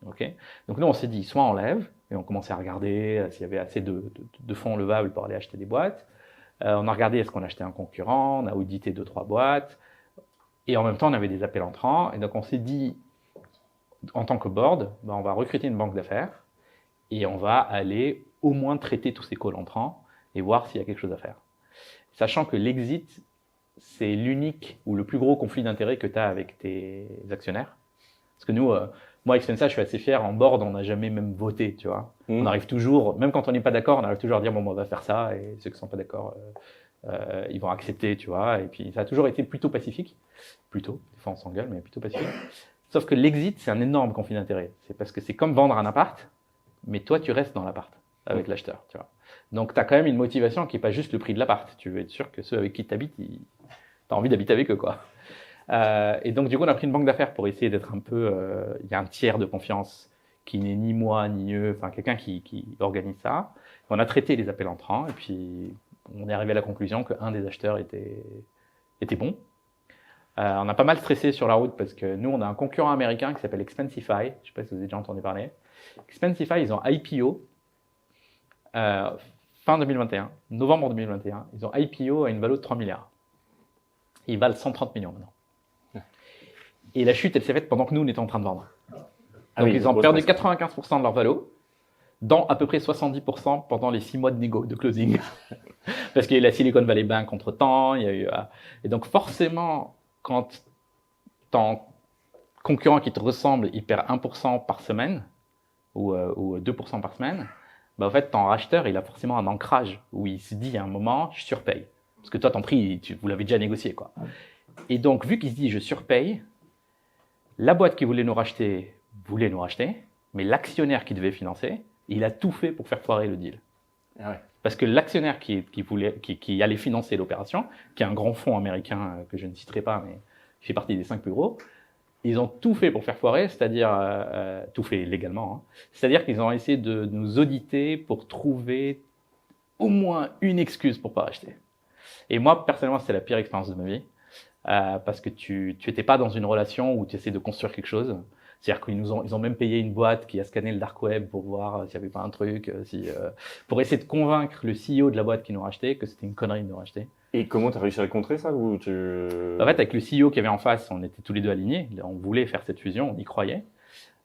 Okay, donc nous, on s'est dit, soit on lève, et on commençait à regarder s'il y avait assez de fonds levables pour aller acheter des boîtes, On a regardé est-ce qu'on achetait un concurrent, on a audité 2-3 boîtes, et en même temps, on avait des appels entrants. Et donc, on s'est dit, en tant que board, ben, on va recruter une banque d'affaires et on va aller au moins traiter tous ces calls entrants et voir s'il y a quelque chose à faire. Sachant que l'exit, c'est l'unique ou le plus gros conflit d'intérêt que tu as avec tes actionnaires. Parce que nous, moi, avec Spensa, je suis assez fier. En board, on n'a jamais même voté, tu vois. On arrive toujours, même quand on n'est pas d'accord, on arrive toujours à dire, bon, on va faire ça. Et ceux qui ne sont pas d'accord, ils vont accepter, tu vois. Et puis, ça a toujours été plutôt pacifique. Plutôt. Des fois, on s'engueule, mais plutôt pacifique. Sauf que l'exit, c'est un énorme conflit d'intérêt. C'est parce que c'est comme vendre un appart, mais toi, tu restes dans l'appart avec l'acheteur, tu vois. Donc, tu as quand même une motivation qui n'est pas juste le prix de l'appart. Tu veux être sûr que ceux avec qui tu habites, tu as envie d'habiter avec eux, quoi. Et donc, du coup, on a pris une banque d'affaires pour essayer d'être un peu... Il y a un tiers de confiance qui n'est ni moi, ni eux, enfin, quelqu'un qui organise ça. On a traité les appels entrants et puis on est arrivé à la conclusion qu'un des acheteurs était bon. On a pas mal stressé sur la route parce que nous, on a un concurrent américain qui s'appelle Expensify. Je ne sais pas si vous avez déjà entendu parler. Expensify, ils ont IPO fin 2021, novembre 2021. Ils ont IPO à une valeur de 3 milliards. Ils valent 130 millions maintenant. Et la chute, elle s'est faite pendant que nous, on était en train de vendre. Donc, ils ont perdu 95% de leur valeur, dans à peu près 70% pendant les 6 mois de négo, de closing. Parce qu'il y a eu la Silicon Valley Bank entre-temps, il y a eu... Et donc, forcément, quand ton concurrent qui te ressemble, il perd 1% par semaine, ou 2% par semaine, bah, en fait, ton racheteur, il a forcément un ancrage, où il se dit à un moment, je surpaye. Parce que toi, ton prix, vous l'avez déjà négocié, quoi. Et donc, vu qu'il se dit, je surpaye, la boîte qui voulait nous racheter, mais l'actionnaire qui devait financer, il a tout fait pour faire foirer le deal. Ah ouais. Parce que l'actionnaire qui allait financer l'opération, qui est un grand fonds américain que je ne citerai pas, mais qui fait partie des 5 plus gros, ils ont tout fait pour faire foirer, c'est-à-dire tout fait légalement, hein. C'est-à-dire qu'ils ont essayé de nous auditer pour trouver au moins une excuse pour pas racheter. Et moi, personnellement, c'était la pire expérience de ma vie. Parce que tu étais pas dans une relation où tu essaies de construire quelque chose. C'est-à-dire qu'ils ont même payé une boîte qui a scanné le dark web pour voir s'il y avait pas un truc, pour essayer de convaincre le CEO de la boîte qui nous rachetait que c'était une connerie de nous racheter. Et comment tu as réussi à contrer ça ou tu... En fait, avec le CEO qui avait en face, on était tous les deux alignés. On voulait faire cette fusion, on y croyait.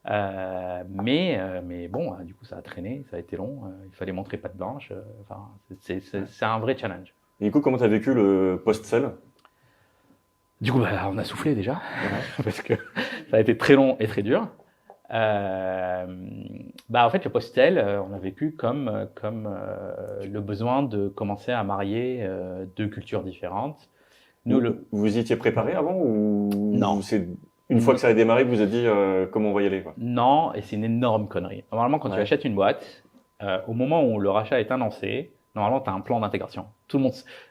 Mais bon, du coup, ça a traîné, ça a été long. Il fallait montrer patte blanche. Enfin, c'est un vrai challenge. Et du coup, comment tu as vécu le post-sell? Du coup, bah, on a soufflé déjà, parce que ça a été très long et très dur. Bah, en fait, le post-sell, on a vécu comme le besoin de commencer à marier deux cultures différentes. Vous y étiez préparé avant ou Non. C'est une fois que ça a démarré, vous vous êtes dit comment on va y aller, quoi. Non, et c'est une énorme connerie. Normalement, quand tu achètes une boîte, au moment où le rachat est annoncé, normalement, tu as un plan d'intégration.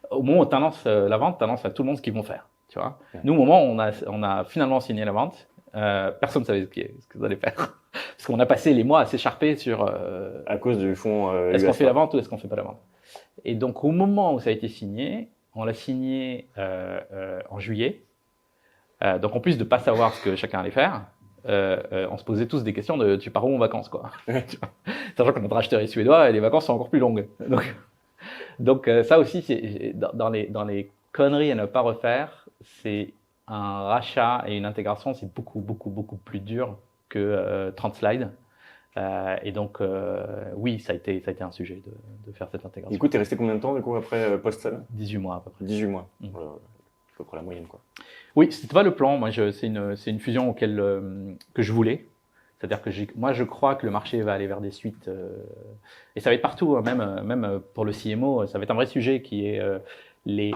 Au moment où tu annonces la vente, tu annonces à tout le monde ce qu'ils vont faire. Tu vois. Nous, au moment où on a finalement signé la vente, personne ne savait ce que vous allez faire. Parce qu'on a passé les mois à s'écharper sur... à cause du fonds est-ce qu'on fait la vente ou est-ce qu'on fait pas la vente? Et donc, au moment où ça a été signé, on l'a signé en juillet. Donc, en plus de pas savoir ce que chacun allait faire, on se posait tous des questions de tu pars où en vacances, quoi. Sachant que notre acheteur est suédois et les vacances sont encore plus longues. Donc ça aussi, c'est dans les conneries à ne pas refaire, c'est un rachat et une intégration, c'est beaucoup plus dur que 30 slides. Et donc, oui, ça a été un sujet de faire cette intégration. Du coup, tu es resté combien de temps, du coup, après post-sell? 18 mois à peu près. 18 mois. Mmh. Voilà, à peu près la moyenne, quoi. Oui, c'était pas le plan. Moi, c'est une fusion que je voulais. C'est-à-dire que moi, je crois que le marché va aller vers des suites. Et ça va être partout, hein, même pour le CMO, ça va être un vrai sujet qui est les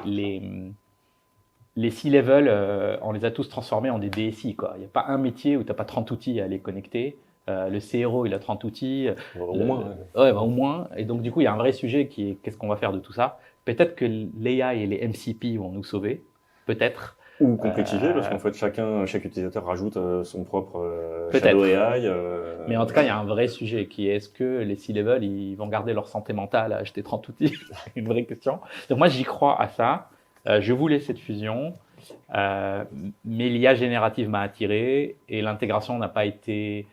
C-level, on les a tous transformés en des DSI, quoi. Il n'y a pas un métier où tu n'as pas 30 outils à les connecter. Le CRO, il a 30 outils. Au moins. Ouais, bah, au moins. Et donc, du coup, il y a un vrai sujet qui est qu'est-ce qu'on va faire de tout ça. Peut-être que l'AI et les MCP vont nous sauver. Peut-être. Ou complexifier, parce qu'en fait, chaque utilisateur rajoute son propre Shadow AI. Mais en tout cas, il y a un vrai sujet qui est est-ce que les C-level, ils vont garder leur santé mentale à acheter 30 outils? C'est une vraie question. Donc, moi, j'y crois à ça. Je voulais cette fusion, mais l'IA générative m'a attiré et l'intégration n'a pas été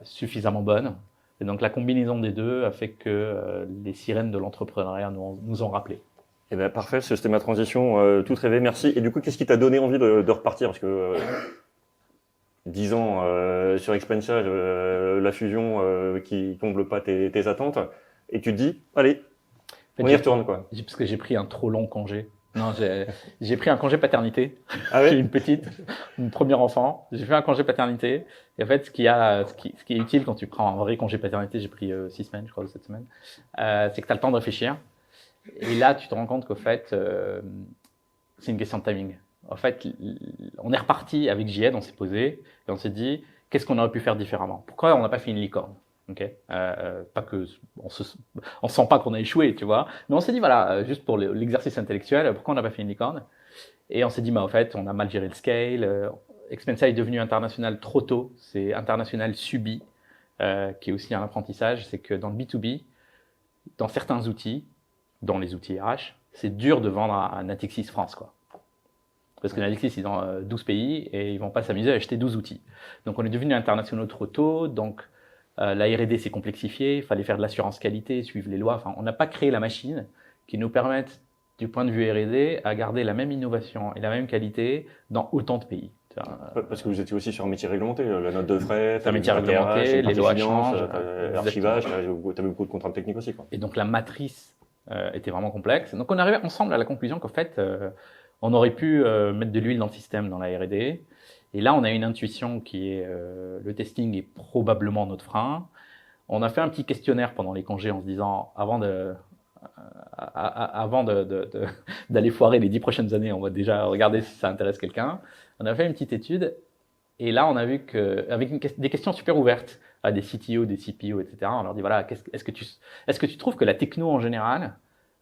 suffisamment bonne. Et donc la combinaison des deux a fait que les sirènes de l'entrepreneuriat nous ont rappelé. Eh ben parfait, c'était ma transition toute rêvée, merci. Et du coup, qu'est-ce qui t'a donné envie de repartir? Parce que 10 ans sur Expensia, la fusion qui comble pas tes attentes, et tu te dis, allez, En fait, on y retourne quoi. Parce que j'ai pris un trop long congé. Non, j'ai pris un congé paternité. Ah J'ai ouais. une une première enfant. J'ai fait un congé paternité. Et en fait, ce qui est utile quand tu prends un vrai congé paternité, j'ai pris 6 semaines, je crois, ou 7 semaines, c'est que tu as le temps de réfléchir. Et là, tu te rends compte qu'au fait, c'est une question de timing. En fait, on est reparti avec J-Ed, on s'est posé et on s'est dit, qu'est-ce qu'on aurait pu faire différemment? Pourquoi on n'a pas fait une licorne? Okay, pas que on sent pas qu'on a échoué, tu vois. Mais on s'est dit voilà, juste pour l'exercice intellectuel, pourquoi on n'a pas fait une licorne? Et on s'est dit, bah, en fait, on a mal géré le scale. Expensia est devenu international trop tôt. C'est international subi, qui est aussi un apprentissage. C'est que dans le B2B, dans certains outils, dans les outils RH, c'est dur de vendre à Natixis France, quoi. Parce que Natixis, ils ont 12 pays et ils vont pas s'amuser à acheter 12 outils. Donc, on est devenu international trop tôt. Donc, la R&D s'est complexifiée. Il fallait faire de l'assurance qualité, suivre les lois. Enfin, on n'a pas créé la machine qui nous permette, du point de vue R&D, à garder la même innovation et la même qualité dans autant de pays. Parce que vous étiez aussi sur un métier réglementé, la note de frais, un métier réglementé, les lois changent, l'archivage, t'avais beaucoup de contraintes techniques aussi, quoi. Et donc la matrice était vraiment complexe. Donc on est arrivé ensemble à la conclusion qu'en fait, on aurait pu mettre de l'huile dans le système, dans la R&D. Et là, on a une intuition qui est le testing est probablement notre frein. On a fait un petit questionnaire pendant les congés en se disant, avant d'aller foirer les 10 prochaines années, on va déjà regarder si ça intéresse quelqu'un. On a fait une petite étude et là, on a vu qu'avec des questions super ouvertes à des CTO, des CPO, etc., on leur dit, voilà, est-ce que tu trouves que la techno en général,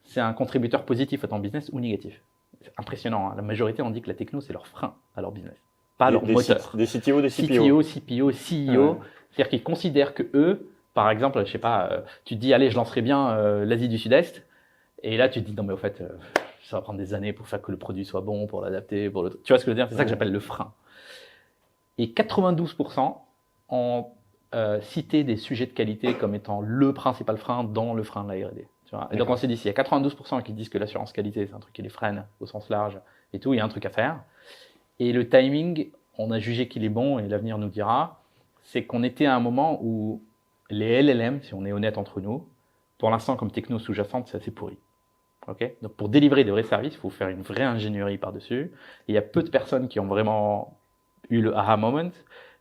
c'est un contributeur positif à ton business ou négatif? C'est impressionnant, hein. La majorité, on dit que la techno, c'est leur frein à leur business, pas leur moteur. Des CTO, des CPO. CTO, CPO, CEO, c'est-à-dire qu'ils considèrent que eux, par exemple, je sais pas, tu te dis, allez, je lancerai bien l'Asie du Sud-Est, et là, tu te dis, non, mais au fait, ça va prendre des années pour faire que le produit soit bon, pour l'adapter, pour le... Tu vois ce que je veux dire? C'est ça que j'appelle le frein. Et 92% ont cité des sujets de qualité comme étant le principal frein dans le frein de la R&D. Tu vois? Et donc, on s'est dit, s'il y a 92% qui disent que l'assurance qualité, c'est un truc qui les freine au sens large et tout, il y a un truc à faire. Et le timing, on a jugé qu'il est bon et l'avenir nous dira, c'est qu'on était à un moment où les LLM, si on est honnête entre nous, pour l'instant, comme techno sous-jacente, c'est assez pourri. Okay, donc, pour délivrer des vrais services, il faut faire une vraie ingénierie par-dessus. Il y a peu de personnes qui ont vraiment eu le aha moment.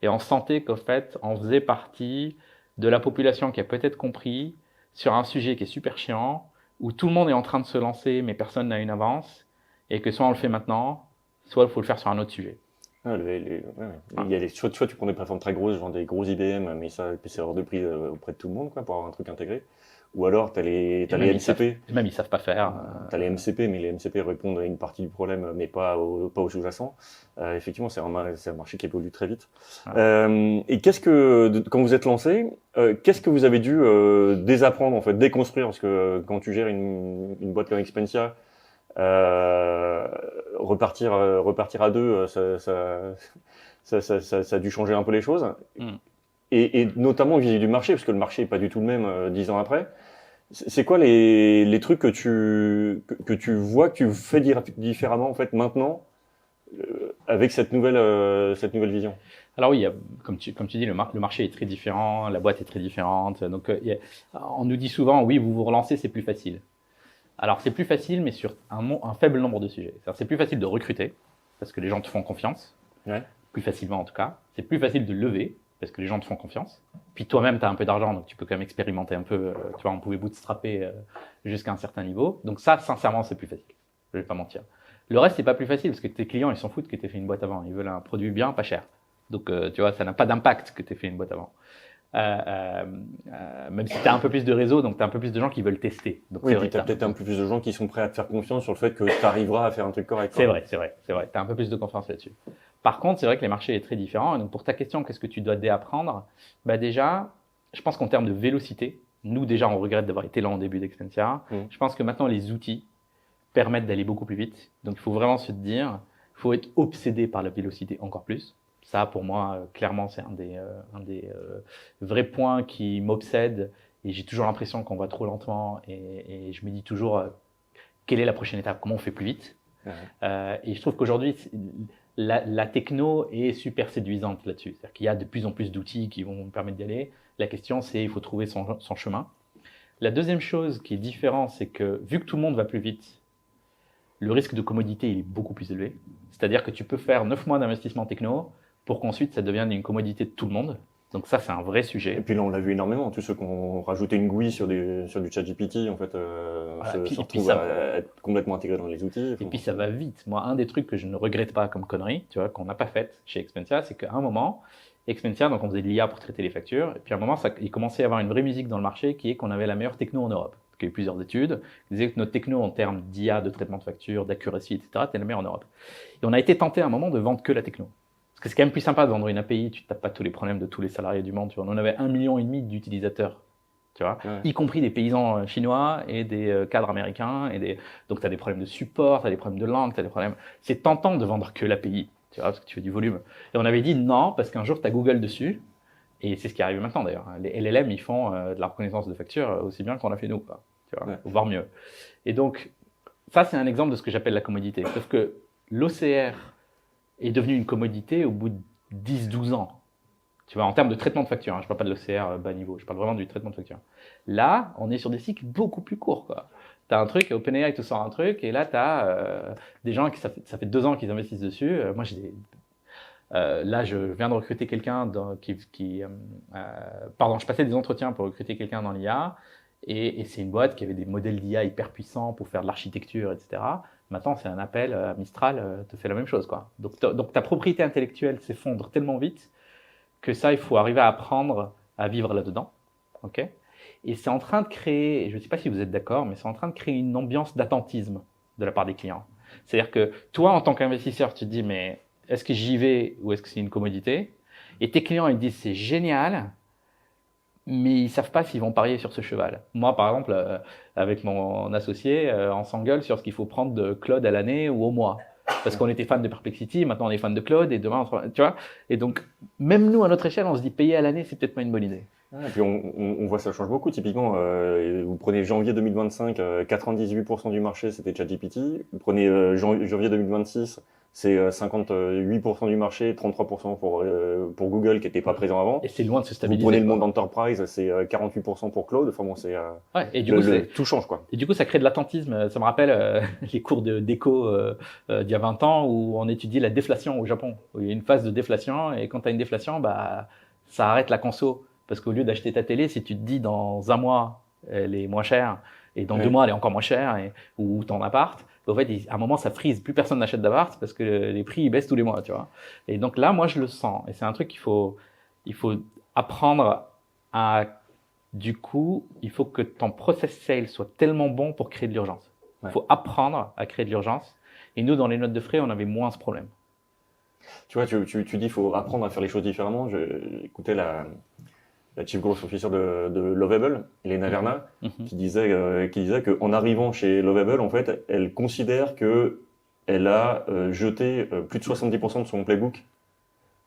Et on sentait qu'en fait, on faisait partie de la population qui a peut-être compris sur un sujet qui est super chiant, où tout le monde est en train de se lancer, mais personne n'a une avance, et que soit on le fait maintenant, soit il faut le faire sur un autre sujet. Ah, il y a soit tu prends des plateformes très grosses, genre des gros IBM, mais ça, c'est hors de prix auprès de tout le monde, quoi, pour avoir un truc intégré. Ou alors, t'as les MCP. Même ils savent pas faire. T'as les MCP, mais les MCP répondent à une partie du problème, mais pas au sous-jacent. Effectivement, c'est un marché qui évolue très vite. Et quand vous êtes lancé, qu'est-ce que vous avez dû désapprendre, en fait, déconstruire? Parce que quand tu gères une boîte comme Expensia, repartir à deux, ça a dû changer un peu les choses. Et notamment vis-à-vis du marché, parce que le marché est pas du tout le même 10 ans après. C'est quoi les trucs que tu vois, que tu fais différemment en fait maintenant avec cette nouvelle vision? Alors oui, comme tu dis, le marché est très différent, la boîte est très différente. Donc on nous dit souvent, oui, vous vous relancez, c'est plus facile. Alors c'est plus facile, mais sur un faible nombre de sujets. C'est plus facile de recruter parce que les gens te font confiance, plus facilement en tout cas. C'est plus facile de lever parce que les gens te font confiance. Puis toi-même, tu as un peu d'argent, donc tu peux quand même expérimenter un peu. Tu vois, on pouvait bootstrapper jusqu'à un certain niveau. Donc ça, sincèrement, c'est plus facile. Je vais pas mentir. Le reste, c'est pas plus facile parce que tes clients, ils s'en foutent que tu aies fait une boîte avant. Ils veulent un produit bien, pas cher. Donc, tu vois, ça n'a pas d'impact que tu aies fait une boîte avant. Même si tu as un peu plus de réseau, donc tu as un peu plus de gens qui veulent tester. Donc, oui, tu as peut-être un peu plus de gens qui sont prêts à te faire confiance sur le fait que tu arriveras à faire un truc correct. C'est vrai. Tu as un peu plus de confiance là-dessus. Par contre, c'est vrai que les marchés est très différent. Et donc, pour ta question, qu'est-ce que tu dois déapprendre? Bah déjà, je pense qu'en termes de vélocité, nous déjà, on regrette d'avoir été là en début d'Expensia. Je pense que maintenant, les outils permettent d'aller beaucoup plus vite. Donc, il faut vraiment se dire, il faut être obsédé par la vélocité encore plus. Ça, pour moi, clairement, c'est un des vrais points qui m'obsède. Et j'ai toujours l'impression qu'on va trop lentement. Et je me dis toujours, quelle est la prochaine étape, comment on fait plus vite. Et je trouve qu'aujourd'hui, la techno est super séduisante là-dessus. C'est-à-dire qu'il y a de plus en plus d'outils qui vont nous permettre d'y aller. La question, c'est il faut trouver son chemin. La deuxième chose qui est différente, c'est que vu que tout le monde va plus vite, le risque de commodité il est beaucoup plus élevé. C'est-à-dire que tu peux faire 9 mois d'investissement techno pour qu'ensuite ça devienne une commodité de tout le monde. Donc ça, c'est un vrai sujet. Et puis là, on l'a vu énormément. Tous ceux qui ont rajouté une GUI sur du ChatGPT, en fait, se retrouvent à être complètement intégrés dans les outils. Et puis ça va vite. Moi, un des trucs que je ne regrette pas comme connerie, tu vois, qu'on n'a pas fait chez Expensia, c'est qu'à un moment, Expensia, donc on faisait de l'IA pour traiter les factures, et puis à un moment, il commençait à y avoir une vraie musique dans le marché qui est qu'on avait la meilleure techno en Europe. Il y a eu plusieurs études qui disaient que notre techno en termes d'IA, de traitement de factures, d'accuracy, etc., était la meilleure en Europe. Et on a été tenté à un moment de vendre que la techno. Parce que c'est quand même plus sympa de vendre une API, tu ne tapes pas tous les problèmes de tous les salariés du monde. Tu vois. On en avait 1,5 million d'utilisateurs, tu vois, y compris des paysans chinois et des cadres américains. Donc tu as des problèmes de support, tu as des problèmes de langue, tu as des problèmes. C'est tentant de vendre que l'API, tu vois, parce que tu veux du volume. Et on avait dit non, parce qu'un jour tu as Google dessus, et c'est ce qui arrive maintenant d'ailleurs. Les LLM, ils font de la reconnaissance de factures aussi bien qu'on a fait nous, quoi, tu vois, voire mieux. Et donc, ça c'est un exemple de ce que j'appelle la commodité. Sauf que l'OCR est devenu une commodité au bout de 10-12 ans. Tu vois, en termes de traitement de facture, hein, je parle pas de l'OCR bas niveau, je parle vraiment du traitement de facture. Là, on est sur des cycles beaucoup plus courts, quoi. T'as un truc, OpenAI te sort un truc, et là, t'as des gens qui, ça fait 2 ans qu'ils investissent dessus. Moi, là, je viens de recruter quelqu'un pardon, je passais des entretiens pour recruter quelqu'un dans l'IA, et c'est une boîte qui avait des modèles d'IA hyper puissants pour faire de l'architecture, etc. Maintenant, c'est un appel à Mistral, te fait la même chose, quoi. Donc ta propriété intellectuelle s'effondre tellement vite que ça, il faut arriver à apprendre à vivre là-dedans, ok? Et c'est en train de créer, je ne sais pas si vous êtes d'accord, mais c'est en train de créer une ambiance d'attentisme de la part des clients. C'est-à-dire que toi, en tant qu'investisseur, tu te dis, mais est-ce que j'y vais ou est-ce que c'est une commodité? Et tes clients, ils disent, c'est génial, mais ils savent pas s'ils vont parier sur ce cheval. Moi, par exemple, avec mon associé, on s'engueule sur ce qu'il faut prendre de Claude à l'année ou au mois. Parce qu'on était fan de Perplexity, maintenant on est fan de Claude, et demain, tu vois. Et donc, même nous, à notre échelle, on se dit payer à l'année, c'est peut-être pas une bonne idée. Et puis on voit ça change beaucoup. Typiquement, vous prenez janvier 2025, 98% du marché c'était ChatGPT. Vous prenez janvier 2026, c'est 58% du marché, 33% pour Google qui n'était pas présent avant. Et c'est loin de se stabiliser. Vous prenez le monde enterprise, c'est 48% pour Claude. Enfin bon, c'est et du coup, tout change, quoi. Et du coup, ça crée de l'attentisme. Ça me rappelle les cours d'éco d'il y a 20 ans où on étudie la déflation au Japon. Où il y a une phase de déflation, et quand tu as une déflation, bah ça arrête la conso. Parce qu'au lieu d'acheter ta télé, si tu te dis dans un mois elle est moins chère et dans 2 mois elle est encore moins chère, ou ton appart, en fait à un moment ça frise, plus personne n'achète d'appart parce que les prix ils baissent tous les mois, tu vois. Et donc là, moi je le sens, et c'est un truc il faut apprendre à, du coup, il faut que ton process sale soit tellement bon pour créer de l'urgence. Il faut apprendre à créer de l'urgence. Et nous, dans les notes de frais, on avait moins ce problème. Tu vois, tu dis qu'il faut apprendre à faire les choses différemment. J'écoutais la Chief Growth Officer de Lovable, Elena Verna, qui disait qu'en arrivant chez Lovable, en fait, elle considère que elle a jeté plus de 70% de son playbook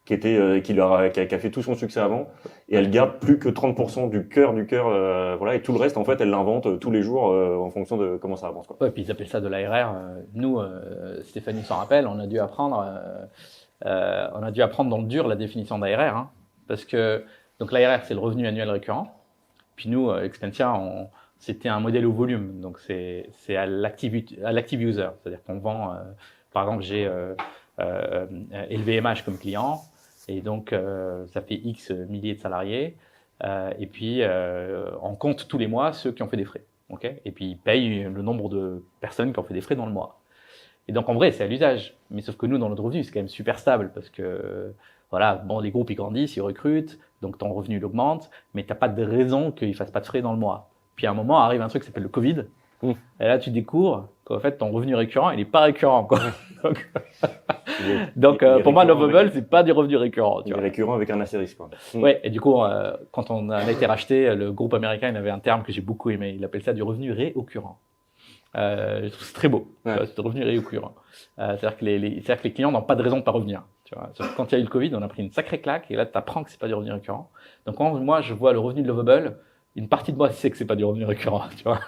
qui a fait tout son succès avant, et elle garde plus que 30% du cœur, voilà, et tout le reste, en fait, elle l'invente tous les jours en fonction de comment ça avance, quoi. Ouais, puis ils appellent ça de l'ARR. Nous, Stéphanie s'en rappelle, on a dû apprendre dans le dur la définition d'ARR, hein, parce que donc l'ARR, c'est le revenu annuel récurrent. Puis nous, Expensia, c'était un modèle au volume. Donc c'est à l'active user. C'est-à-dire qu'on vend, par exemple, j'ai LVMH comme client. Et donc, ça fait X milliers de salariés. Et puis, on compte tous les mois ceux qui ont fait des frais. Okay, et puis, ils payent le nombre de personnes qui ont fait des frais dans le mois. Et donc, en vrai, c'est à l'usage. Mais sauf que nous, dans notre revenu, c'est quand même super stable parce que, voilà, bon, les groupes, ils grandissent, ils recrutent, donc ton revenu, il augmente, mais t'as pas de raison qu'ils fassent pas de frais dans le mois. Puis à un moment, arrive un truc qui s'appelle le Covid, et là, tu découvres qu'en fait, ton revenu récurrent, il est pas récurrent, quoi. Donc, pour moi, Lovable, c'est pas du revenu récurrent. Il est récurrent avec un astérisque, quoi. Ouais, et du coup, quand on a été racheté, le groupe américain, il avait un terme que j'ai beaucoup aimé. Il appelle ça du revenu réoccurrent. Je trouve c'est très beau. Ouais. C'est du revenu réoccurrent. C'est-à-dire que les clients n'ont pas de raison de pas revenir. Tu vois. Sauf que quand il y a eu le Covid, on a pris une sacrée claque, et là, tu apprends que c'est pas du revenu récurrent. Donc, quand moi, je vois le revenu de Lovable, une partie de moi sait que c'est pas du revenu récurrent, tu vois.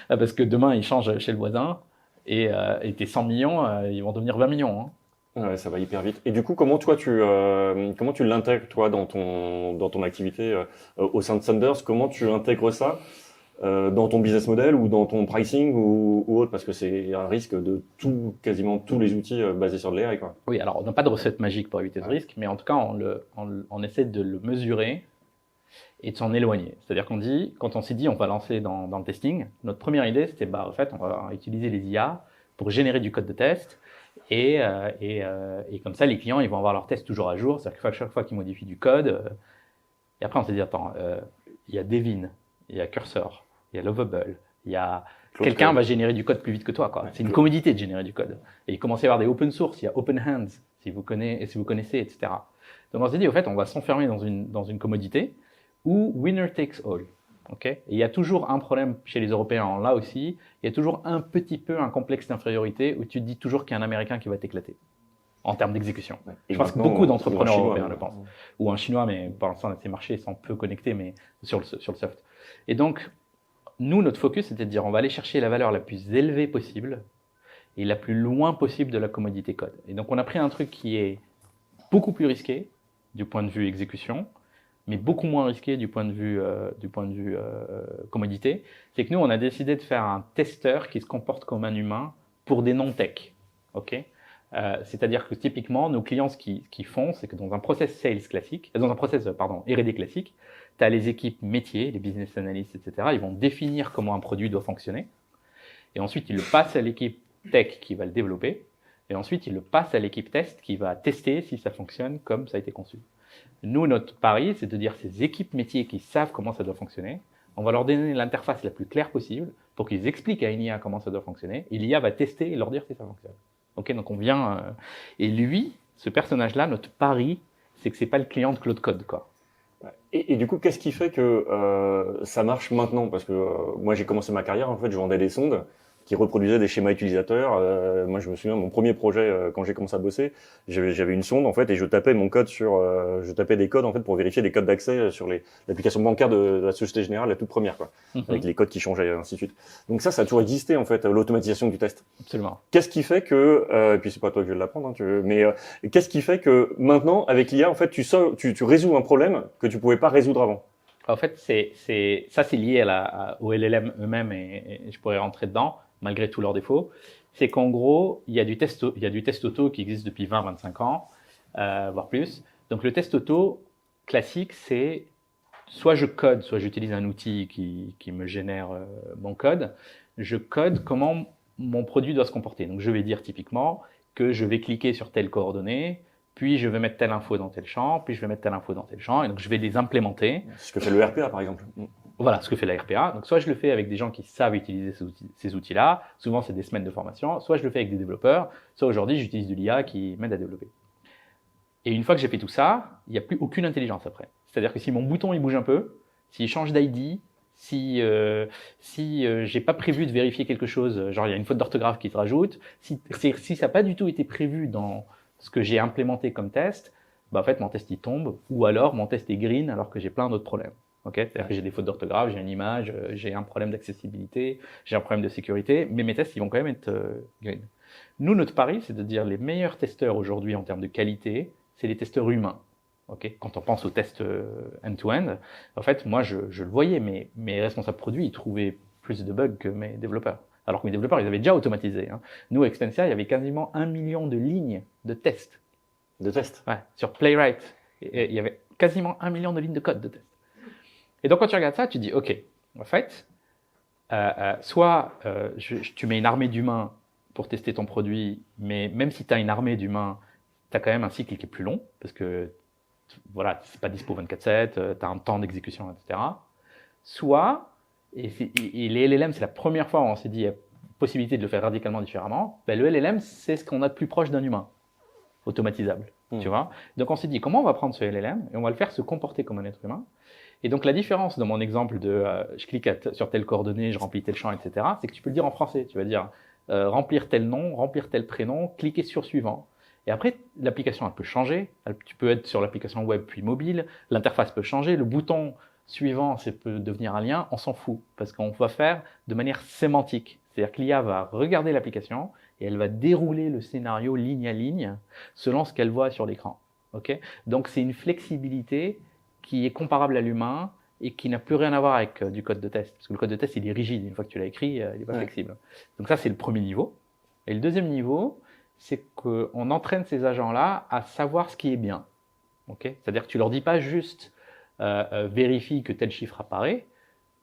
Parce que demain, il change chez le voisin. Et tes 100 millions, ils vont devenir 20 millions. Hein. Ouais, ça va hyper vite. Et du coup, comment tu l'intègres toi dans ton activité au sein de Sanders? Comment tu intègres ça dans ton business model ou dans ton pricing ou autre? Parce que c'est un risque de quasiment tous les outils basés sur de l'AI, quoi. Oui, alors on n'a pas de recette magique pour éviter ce risque, mais en tout cas, on essaie de le mesurer et de s'en éloigner. C'est-à-dire quand on s'est dit on va lancer dans le testing, notre première idée c'était en fait on va utiliser les IA pour générer du code de test et comme ça les clients ils vont avoir leurs tests toujours à jour, c'est-à-dire que chaque fois qu'ils modifient du code, et après on s'est dit attends, il y a Devin, il y a Cursor, il y a Lovable, il y a quelqu'un va générer du code plus vite que toi, quoi. C'est une commodité de générer du code. Et il commence à y avoir des open source, il y a Open Hands, si vous connaissez, etc. Donc on s'est dit, au fait, on va s'enfermer dans une commodité où winner takes all. Okay? Et il y a toujours un problème chez les Européens, là aussi, il y a toujours un petit peu un complexe d'infériorité où tu te dis toujours qu'il y a un Américain qui va t'éclater en termes d'exécution. Et je pense que beaucoup d'entrepreneurs européens le pensent. Ou un Chinois, mais pour l'instant, ces marchés sont peu connectés, mais sur le soft. Et donc, nous, notre focus, c'était de dire, on va aller chercher la valeur la plus élevée possible et la plus loin possible de la commodité code. Et donc, on a pris un truc qui est beaucoup plus risqué du point de vue exécution, mais beaucoup moins risqué du point de vue commodité. C'est que nous, on a décidé de faire un testeur qui se comporte comme un humain pour des non-tech. Okay, c'est-à-dire que typiquement, nos clients, ce qu'ils font, c'est que dans un process R&D classique, tu as les équipes métiers, les business analysts, etc. Ils vont définir comment un produit doit fonctionner. Et ensuite, ils le passent à l'équipe tech qui va le développer. Et ensuite, ils le passent à l'équipe test qui va tester si ça fonctionne comme ça a été conçu. Nous, notre pari, c'est de dire ces équipes métiers qui savent comment ça doit fonctionner, on va leur donner l'interface la plus claire possible pour qu'ils expliquent à une IA comment ça doit fonctionner. Et l'IA va tester et leur dire si ça fonctionne. Ok, donc on vient... Et lui, ce personnage-là, notre pari, c'est que c'est pas le client de Claude Code, quoi. Et du coup, qu'est-ce qui fait que ça marche maintenant? Parce que moi, j'ai commencé ma carrière, en fait, je vendais des sondes qui reproduisaient des schémas utilisateurs. Moi, je me souviens, mon premier projet, quand j'ai commencé à bosser, j'avais une sonde, en fait, et je tapais mon code je tapais des codes, en fait, pour vérifier des codes d'accès sur l'application bancaire de la Société Générale, la toute première, quoi. Avec les codes qui changeaient, et ainsi de suite. Donc ça a toujours existé, en fait, l'automatisation du test. Absolument. Qu'est-ce qui fait que, et puis c'est pas toi que je vais l'apprendre, hein, mais qu'est-ce qui fait que maintenant, avec l'IA, en fait, tu résous un problème que tu pouvais pas résoudre avant? En fait, c'est lié aux LLM eux-mêmes et je pourrais rentrer dedans, malgré tous leurs défauts. C'est qu'en gros, il y a du test auto qui existe depuis 20-25 ans, voire plus. Donc le test auto classique, c'est soit je code, soit j'utilise un outil qui me génère mon code. Je code comment mon produit doit se comporter. Donc je vais dire typiquement que je vais cliquer sur telle coordonnée, puis je vais mettre telle info dans tel champ, puis je vais mettre telle info dans tel champ, et donc je vais les implémenter. Ce que fait le RPA, par exemple. Voilà, ce que fait la RPA. Donc soit je le fais avec des gens qui savent utiliser ces outils-là, souvent c'est des semaines de formation, soit je le fais avec des développeurs, soit aujourd'hui j'utilise de l'IA qui m'aide à développer. Et une fois que j'ai fait tout ça, il n'y a plus aucune intelligence après. C'est-à-dire que si mon bouton il bouge un peu, s'il change d'ID, si j'ai pas prévu de vérifier quelque chose, genre il y a une faute d'orthographe qui se rajoute, si ça n'a pas du tout été prévu dans ce que j'ai implémenté comme test, bah en fait mon test il tombe, ou alors mon test est green alors que j'ai plein d'autres problèmes. Okay, c'est-à-dire que j'ai des fautes d'orthographe, j'ai une image, j'ai un problème d'accessibilité, j'ai un problème de sécurité, mais mes tests ils vont quand même être green. Nous, notre pari, c'est de dire les meilleurs testeurs aujourd'hui en termes de qualité, c'est les testeurs humains. Okay, quand on pense aux tests end-to-end, en fait, moi, je le voyais, mes responsables produits, ils trouvaient plus de bugs que mes développeurs. Alors que mes développeurs, ils avaient déjà automatisé. Hein. Nous, à Expensia, il y avait quasiment 1 million de lignes de tests. De tests? Ouais, sur Playwright. Et il y avait quasiment 1 million de lignes de code de tests. Et donc, quand tu regardes ça, tu dis, OK, en fait, tu mets une armée d'humains pour tester ton produit, mais même si tu as une armée d'humains, tu as quand même un cycle qui est plus long, parce que, voilà, c'est pas dispo 24/7, tu as un temps d'exécution, etc. Soit, et les LLM, c'est la première fois où on s'est dit, il y a possibilité de le faire radicalement différemment, ben, le LLM, c'est ce qu'on a de plus proche d'un humain, automatisable, tu vois. Donc, on s'est dit, comment on va prendre ce LLM et on va le faire se comporter comme un être humain. Et donc, la différence dans mon exemple de je clique sur telle coordonnée, je remplis tel champ, etc., c'est que tu peux le dire en français. Tu vas dire remplir tel nom, remplir tel prénom, cliquer sur suivant. Et après, l'application, elle peut changer. Tu peux être sur l'application web puis mobile. L'interface peut changer. Le bouton, suivant, ça peut devenir un lien, on s'en fout, parce qu'on va faire de manière sémantique. C'est-à-dire que l'IA va regarder l'application et elle va dérouler le scénario ligne à ligne selon ce qu'elle voit sur l'écran. Okay, donc c'est une flexibilité qui est comparable à l'humain et qui n'a plus rien à voir avec du code de test. Parce que le code de test, il est rigide. Une fois que tu l'as écrit, il n'est pas flexible. Donc ça, c'est le premier niveau. Et le deuxième niveau, c'est qu'on entraîne ces agents-là à savoir ce qui est bien. Okay, c'est-à-dire que tu leur dis pas juste vérifie que tel chiffre apparaît.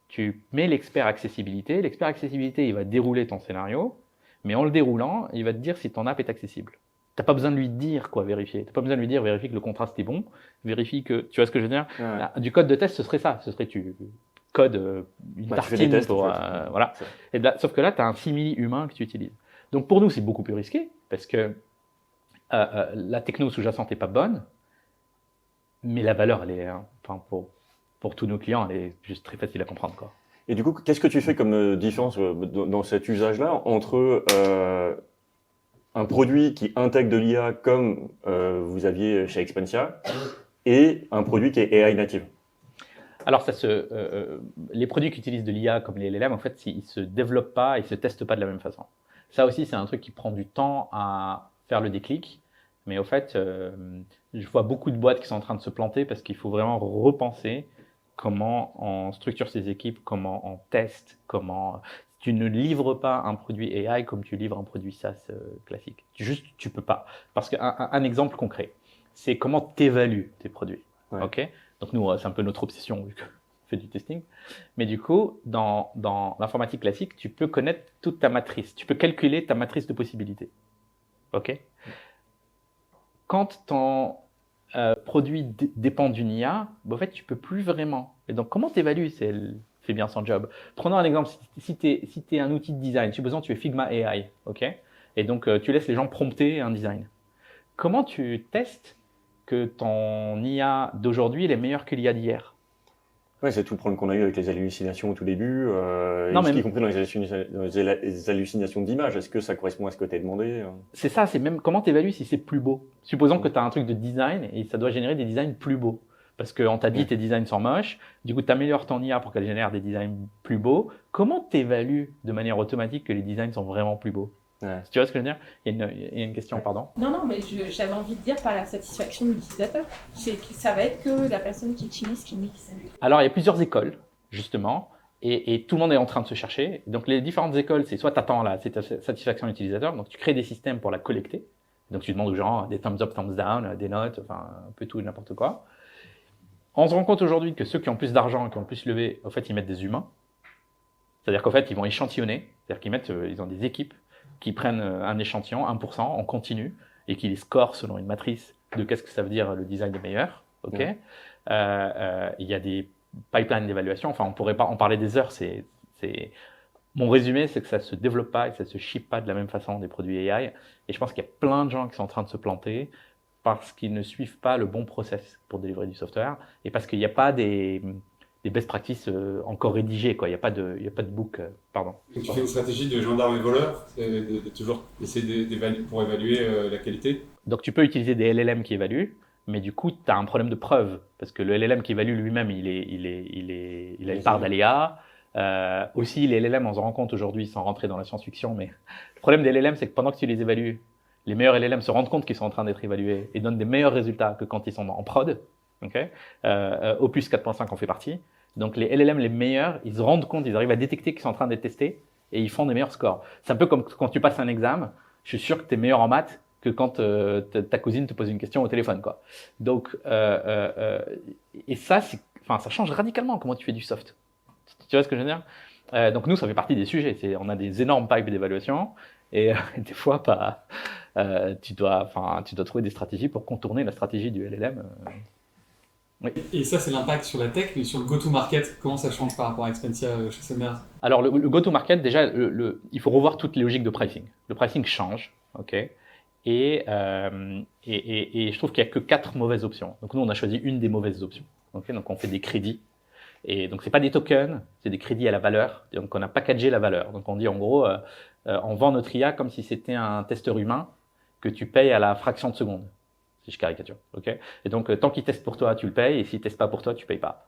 Tu mets l'expert accessibilité. L'expert accessibilité, il va dérouler ton scénario. Mais en le déroulant, il va te dire si ton app est accessible. T'as pas besoin de lui dire quoi vérifier. T'as pas besoin de lui dire vérifie que le contraste est bon, vérifie que, tu vois ce que je veux dire. Du code de test, ce serait ça. Ce serait tu codes une tartine tests, pour voilà. Et là, sauf que là, t'as un simili humain que tu utilises. Donc pour nous, c'est beaucoup plus risqué parce que la techno sous-jacente est pas bonne, mais la valeur, elle est, enfin pour tous nos clients, elle est juste très facile à comprendre quoi. Et du coup, qu'est-ce que tu fais comme différence dans cet usage-là entre un produit qui intègre de l'IA comme vous aviez chez Expansia et un produit qui est AI native? Alors, les produits qui utilisent de l'IA comme les LLM, en fait, ils se développent pas, ils se testent pas de la même façon. Ça aussi, c'est un truc qui prend du temps à faire le déclic. Mais au fait, je vois beaucoup de boîtes qui sont en train de se planter parce qu'il faut vraiment repenser comment on structure ses équipes, comment on teste, comment... Tu ne livres pas un produit AI comme tu livres un produit SaaS classique. Tu peux pas. Parce qu'un exemple concret, c'est comment tu évalues tes produits. Ouais. Okay, donc nous, c'est un peu notre obsession vu qu'on fait du testing. Mais du coup, dans l'informatique classique, tu peux connaître toute ta matrice. Tu peux calculer ta matrice de possibilités. Ok. Quand ton produit dépend d'une IA, en fait, tu peux plus vraiment. Et donc, comment tu évalues si elle fait bien son job? Prenons un exemple. Si tu es un outil de design, supposons que tu es Figma AI, ok? Et donc, tu laisses les gens prompter un design. Comment tu testes que ton IA d'aujourd'hui est meilleure que l'IA d'hier? Ouais, c'est tout le problème qu'on a eu avec les hallucinations au tout début, y compris dans les hallucinations d'images. Est-ce que ça correspond à ce que tu as demandé? C'est ça, c'est même comment tu évalues si c'est plus beau. Supposons que tu as un truc de design et ça doit générer des designs plus beaux. Parce qu'on t'a dit tes designs sont moches, du coup tu améliores ton IA pour qu'elle génère des designs plus beaux. Comment tu évalues de manière automatique que les designs sont vraiment plus beaux? Tu vois ce que je veux dire? Il y a une question, pardon. Non, mais j'avais envie de dire par la satisfaction de l'utilisateur. Ça va être que la personne qui utilise qui met qui s'amuse. Alors, il y a plusieurs écoles, justement, et tout le monde est en train de se chercher. Donc, les différentes écoles, c'est soit tu attends la satisfaction utilisateur, donc tu crées des systèmes pour la collecter. Donc, tu demandes aux gens des thumbs up, thumbs down, des notes, enfin, un peu tout et n'importe quoi. On se rend compte aujourd'hui que ceux qui ont plus d'argent, qui ont plus levé, en fait, ils mettent des humains. C'est-à-dire qu'en fait, ils vont échantillonner. C'est-à-dire ils ont des équipes qui prennent un échantillon, 1%, en continu, et qui les scorent selon une matrice de qu'est-ce que ça veut dire le design est meilleur. Ok. Il y a des pipelines d'évaluation. Enfin, on pourrait pas en parler des heures. Mon résumé, c'est que ça se développe pas et ça se ship pas de la même façon des produits AI. Et je pense qu'il y a plein de gens qui sont en train de se planter parce qu'ils ne suivent pas le bon process pour délivrer du software et parce qu'il n'y a pas des best practices encore rédigées, quoi. Il n'y a pas de book, pardon. Tu fais une stratégie de gendarme et voleur, de toujours essayer d'évaluer pour évaluer la qualité. Donc tu peux utiliser des LLM qui évaluent, mais du coup tu as un problème de preuve parce que le LLM qui évalue lui-même, il a une part d'aléa. Aussi les LLM, on se rend compte aujourd'hui sans rentrer dans la science-fiction, mais le problème des LLM, c'est que pendant que tu les évalues, les meilleurs LLM se rendent compte qu'ils sont en train d'être évalués et donnent des meilleurs résultats que quand ils sont en prod. Okay. Opus 4.5 en fait partie. Donc les LLM les meilleurs, ils se rendent compte, ils arrivent à détecter qu'ils sont en train d'être testés et ils font des meilleurs scores. C'est un peu comme quand tu passes un examen, je suis sûr que tu es meilleur en maths que quand ta cousine te pose une question au téléphone, quoi. Donc et ça ça change radicalement comment tu fais du soft. Tu vois ce que je veux dire? Donc nous, ça fait partie des sujets. On a des énormes pipes d'évaluation et des fois tu dois trouver des stratégies pour contourner la stratégie du LLM. Oui. Et ça, c'est l'impact sur la tech, mais sur le go-to-market, comment ça change par rapport à Expansia chez Semrush? Alors, le go-to-market, déjà, il faut revoir toutes les logiques de pricing. Le pricing change, ok, et je trouve qu'il n'y a que 4 mauvaises options. Donc, nous, on a choisi une des mauvaises options. Okay, donc, on fait des crédits. Et donc, c'est pas des tokens, c'est des crédits à la valeur. Donc, on a packagé la valeur. Donc, on dit, en gros, on vend notre IA comme si c'était un testeur humain que tu payes à la fraction de seconde. Si je caricature, ok. Et donc tant qu'il teste pour toi, tu le payes, et s'il teste pas pour toi, tu payes pas.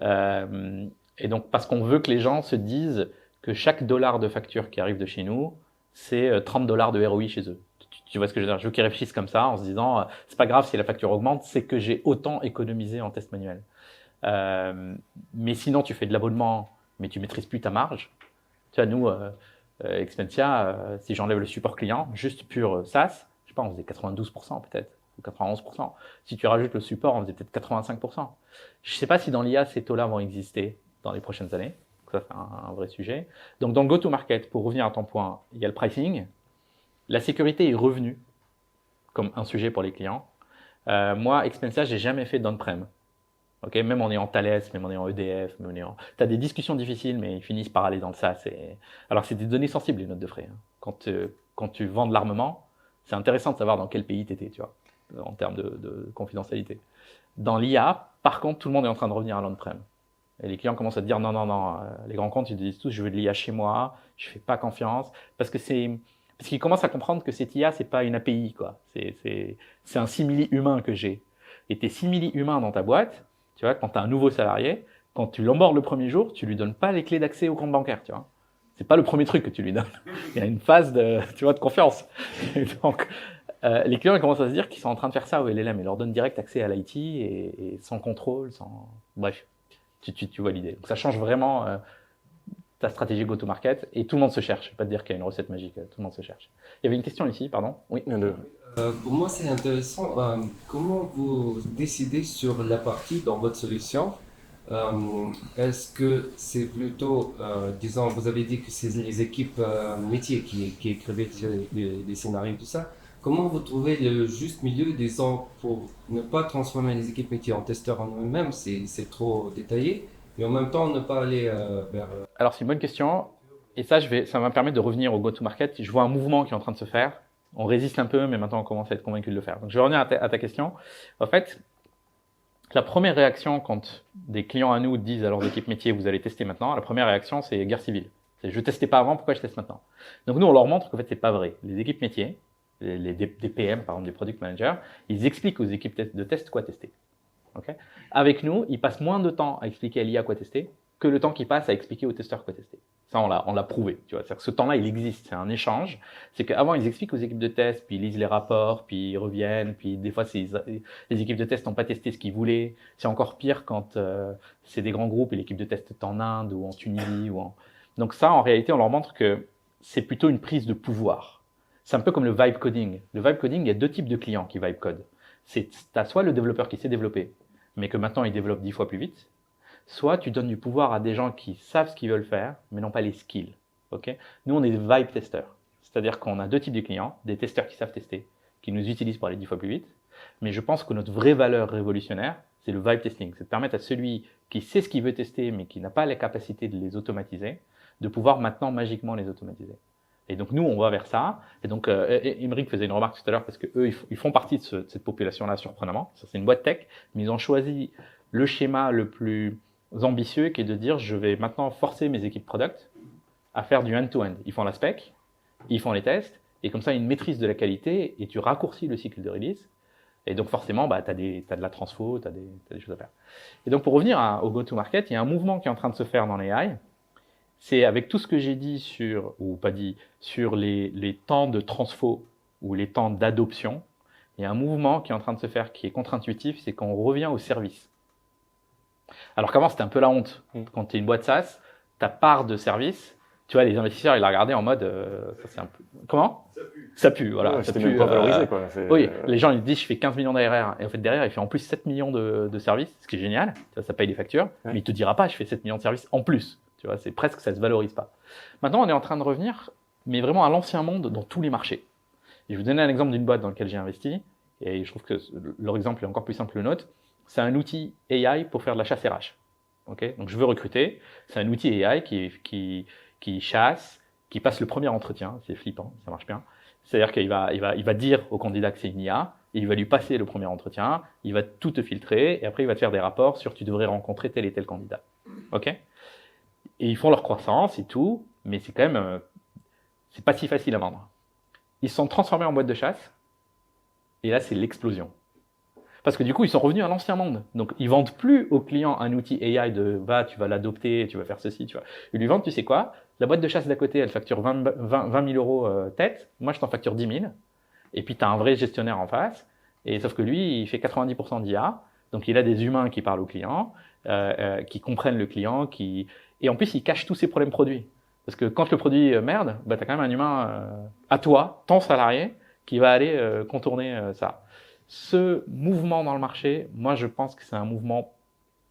Et donc, parce qu'on veut que les gens se disent que chaque dollar de facture qui arrive de chez nous, c'est 30 $ de ROI chez eux. Tu vois ce que je veux dire? Je veux qu'ils réfléchissent comme ça, en se disant, c'est pas grave si la facture augmente, c'est que j'ai autant économisé en test manuel. Mais sinon, tu fais de l'abonnement, mais tu maîtrises plus ta marge. Tu vois, nous, Expensia, si j'enlève le support client, juste pur SaaS, je sais pas, on faisait 92% peut-être, ou 91%. Si tu rajoutes le support, on faisait peut-être 85%. Je sais pas si dans l'IA, ces taux-là vont exister dans les prochaines années. Ça, c'est un vrai sujet. Donc, dans le go-to-market, pour revenir à ton point, il y a le pricing. La sécurité est revenue comme un sujet pour les clients. Moi, Expensia, j'ai jamais fait d'on-prem. Okay, même en ayant Thales, même en ayant EDF, même en ayant... T'as des discussions difficiles, mais ils finissent par aller dans le SaaS. Alors, c'est des données sensibles, les notes de frais. Quand tu vends de l'armement, c'est intéressant de savoir dans quel pays t'étais, tu vois, en termes de confidentialité. Dans l'IA, par contre, tout le monde est en train de revenir à l'on-prem. Et les clients commencent à te dire non, les grands comptes, ils disent tous, je veux de l'IA chez moi, je fais pas confiance, parce qu'ils commencent à comprendre que cette IA, c'est pas une API, quoi. C'est un simili humain que j'ai. Et tes simili humains dans ta boîte, tu vois, quand tu as un nouveau salarié, quand tu l'embordes le premier jour, tu lui donnes pas les clés d'accès au compte bancaire, tu vois. C'est pas le premier truc que tu lui donnes. Il y a une phase de confiance. Et donc, les clients, ils commencent à se dire qu'ils sont en train de faire ça au LLM. Ils leur donnent direct accès à l'IT et sans contrôle, bref. Tu vois l'idée. Donc, ça change vraiment ta stratégie go-to-market et tout le monde se cherche. Je ne vais pas te dire qu'il y a une recette magique. Tout le monde se cherche. Il y avait une question ici, pardon. Oui. Pour moi, c'est intéressant. Comment vous décidez sur la partie dans votre solution? Est-ce que c'est plutôt, disons, vous avez dit que c'est les équipes métiers qui écrivaient les scénarios, tout ça. Comment vous trouvez le juste milieu, disons, pour ne pas transformer les équipes métiers en testeurs en eux-mêmes, c'est trop détaillé, et en même temps ne pas aller vers... Alors, c'est une bonne question. Et ça va me permettre de revenir au go-to-market. Je vois un mouvement qui est en train de se faire. On résiste un peu, mais maintenant on commence à être convaincu de le faire. Donc, je vais revenir à ta question. En fait, la première réaction quand des clients à nous disent à leurs équipes métiers, vous allez tester maintenant, la première réaction, c'est guerre civile. C'est je testais pas avant, pourquoi je teste maintenant? Donc, nous, on leur montre qu'en fait, c'est pas vrai. Les équipes métiers, des PM, par exemple, des product managers, ils expliquent aux équipes de test quoi tester. Okay? Avec nous, ils passent moins de temps à expliquer à l'IA quoi tester que le temps qu'ils passent à expliquer aux testeurs quoi tester. Ça, on l'a prouvé. Tu vois, c'est-à-dire que ce temps-là, il existe. C'est un échange. C'est qu'avant, ils expliquent aux équipes de test, puis ils lisent les rapports, puis ils reviennent, puis des fois, les équipes de test n'ont pas testé ce qu'ils voulaient. C'est encore pire quand c'est des grands groupes et l'équipe de test est en Inde ou en Tunisie Donc ça, en réalité, on leur montre que c'est plutôt une prise de pouvoir. C'est un peu comme le vibe coding. Le vibe coding, il y a deux types de clients qui vibe code. T'as soit le développeur qui sait développer, mais que maintenant il développe 10 fois plus vite, soit tu donnes du pouvoir à des gens qui savent ce qu'ils veulent faire, mais n'ont pas les skills. Okay? Nous, on est des vibe testeurs. C'est-à-dire qu'on a deux types de clients, des testeurs qui savent tester, qui nous utilisent pour aller 10 fois plus vite, mais je pense que notre vraie valeur révolutionnaire, c'est le vibe testing. C'est de permettre à celui qui sait ce qu'il veut tester, mais qui n'a pas la capacité de les automatiser, de pouvoir maintenant magiquement les automatiser. Et donc, nous, on va vers ça. Et donc, Émeric faisait une remarque tout à l'heure parce que eux, ils font partie de cette population-là, surprenamment. C'est une boîte tech, mais ils ont choisi le schéma le plus ambitieux qui est de dire, je vais maintenant forcer mes équipes product à faire du end-to-end. Ils font la spec, ils font les tests, et comme ça, une maîtrise de la qualité, et tu raccourcis le cycle de release. Et donc, forcément, t'as de la transfo, t'as des choses à faire. Et donc, pour revenir au go-to-market, il y a un mouvement qui est en train de se faire dans l'AI. C'est avec tout ce que j'ai dit sur les temps de transfo ou les temps d'adoption, il y a un mouvement qui est en train de se faire qui est contre-intuitif, c'est qu'on revient au service. Alors qu'avant, c'était un peu la honte. Quand tu es une boîte SaaS, ta part de service, tu vois, les investisseurs, ils la regardaient en mode, ça c'est un peu... Comment? Ça pue, voilà. Ouais, ça c'était pue, même pas valorisé, quoi. Oui, les gens, ils disent, je fais 15 millions d'ARR, et en fait, derrière, il fait en plus 7 millions de services, ce qui est génial. Ça paye les factures, mais il te dira pas, je fais 7 millions de services en plus. Tu vois, c'est presque, ça se valorise pas. Maintenant, on est en train de revenir, mais vraiment à l'ancien monde dans tous les marchés. Et je vais vous donner un exemple d'une boîte dans laquelle j'ai investi, et je trouve que leur exemple est encore plus simple que le nôtre. C'est un outil AI pour faire de la chasse RH. Okay, donc, je veux recruter. C'est un outil AI qui chasse, qui passe le premier entretien. C'est flippant, ça marche bien. C'est-à-dire qu'il va dire au candidat que c'est une IA, et il va lui passer le premier entretien, il va tout te filtrer, et après, il va te faire des rapports sur tu devrais rencontrer tel et tel candidat. Ok? Et ils font leur croissance et tout, mais c'est quand même, c'est pas si facile à vendre. Ils se sont transformés en boîte de chasse, et là, c'est l'explosion. Parce que du coup, ils sont revenus à l'ancien monde. Donc, ils vendent plus au client un outil AI de va, tu vas l'adopter, tu vas faire ceci, tu vois. Ils lui vendent, tu sais quoi, la boîte de chasse d'à côté, elle facture 20 000 euros tête. Moi, je t'en facture 10 000. Et puis, tu as un vrai gestionnaire en face. Et sauf que lui, il fait 90% d'IA. Donc, il a des humains qui parlent au client, qui comprennent le client, et en plus, il cache tous ses problèmes produits. Parce que quand le produit merde, bah, tu as quand même un humain à toi, ton salarié, qui va aller contourner ça. Ce mouvement dans le marché, moi, je pense que c'est un mouvement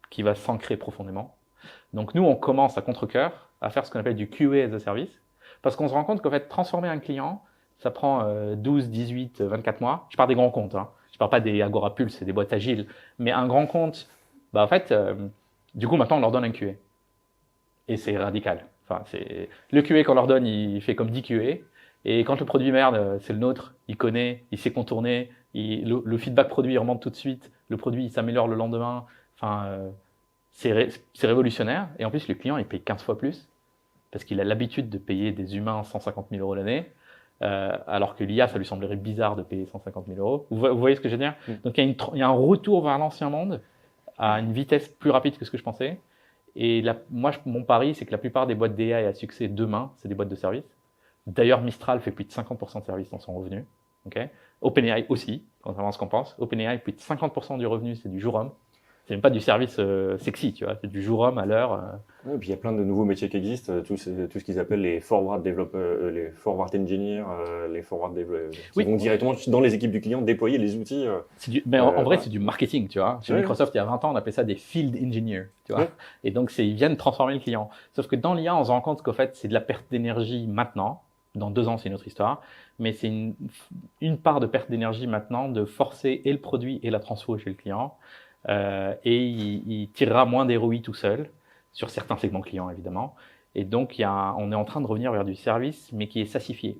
qui va s'ancrer profondément. Donc, nous, on commence à contre-cœur à faire ce qu'on appelle du QA as a service, parce qu'on se rend compte qu'en fait, transformer un client, ça prend 12, 18, 24 mois. Je parle des grands comptes, hein. Je parle pas des Agora Pulse, c'est des boîtes agiles. Mais un grand compte, bah, en fait, du coup, maintenant, on leur donne un QA. Et c'est radical. Enfin, le QA qu'on leur donne, il fait comme 10 QA. Et quand le produit merde, c'est le nôtre, il connaît, il sait contourner, le feedback produit il remonte tout de suite, le produit il s'améliore le lendemain. Enfin, c'est révolutionnaire. Et en plus, le client, il paye 15 fois plus parce qu'il a l'habitude de payer des humains 150 000 euros l'année, alors que l'IA, ça lui semblerait bizarre de payer 150 000 euros. Vous voyez ce que je veux dire? Donc, il y a un retour vers l'ancien monde à une vitesse plus rapide que ce que je pensais. Et moi, mon pari, c'est que la plupart des boîtes d'AI à succès demain, c'est des boîtes de services. D'ailleurs, Mistral fait plus de 50% de services dans son revenu. Okay. OpenAI aussi, contrairement à ce qu'on pense. OpenAI, plus de 50% du revenu, c'est du jour homme. C'est même pas du service sexy, tu vois. C'est du jour homme à l'heure. Ouais, et puis il y a plein de nouveaux métiers qui existent, tout ce qu'ils appellent les forward développeurs, les forward engineers, les forward développeurs, qui vont directement dans les équipes du client déployer les outils. Mais en vrai, c'est du marketing, tu vois. Chez Microsoft, il y a 20 ans, on appelait ça des field engineers, tu vois. Et donc, ils viennent transformer le client. Sauf que dans l'IA, on se rend compte qu'en fait, c'est de la perte d'énergie maintenant. Dans 2 ans, c'est une autre histoire. Mais c'est une part de perte d'énergie maintenant de forcer et le produit et la transfo chez le client. Et il tirera moins des ROI tout seul, sur certains segments clients, évidemment. Et donc, on est en train de revenir vers du service, mais qui est sassifié.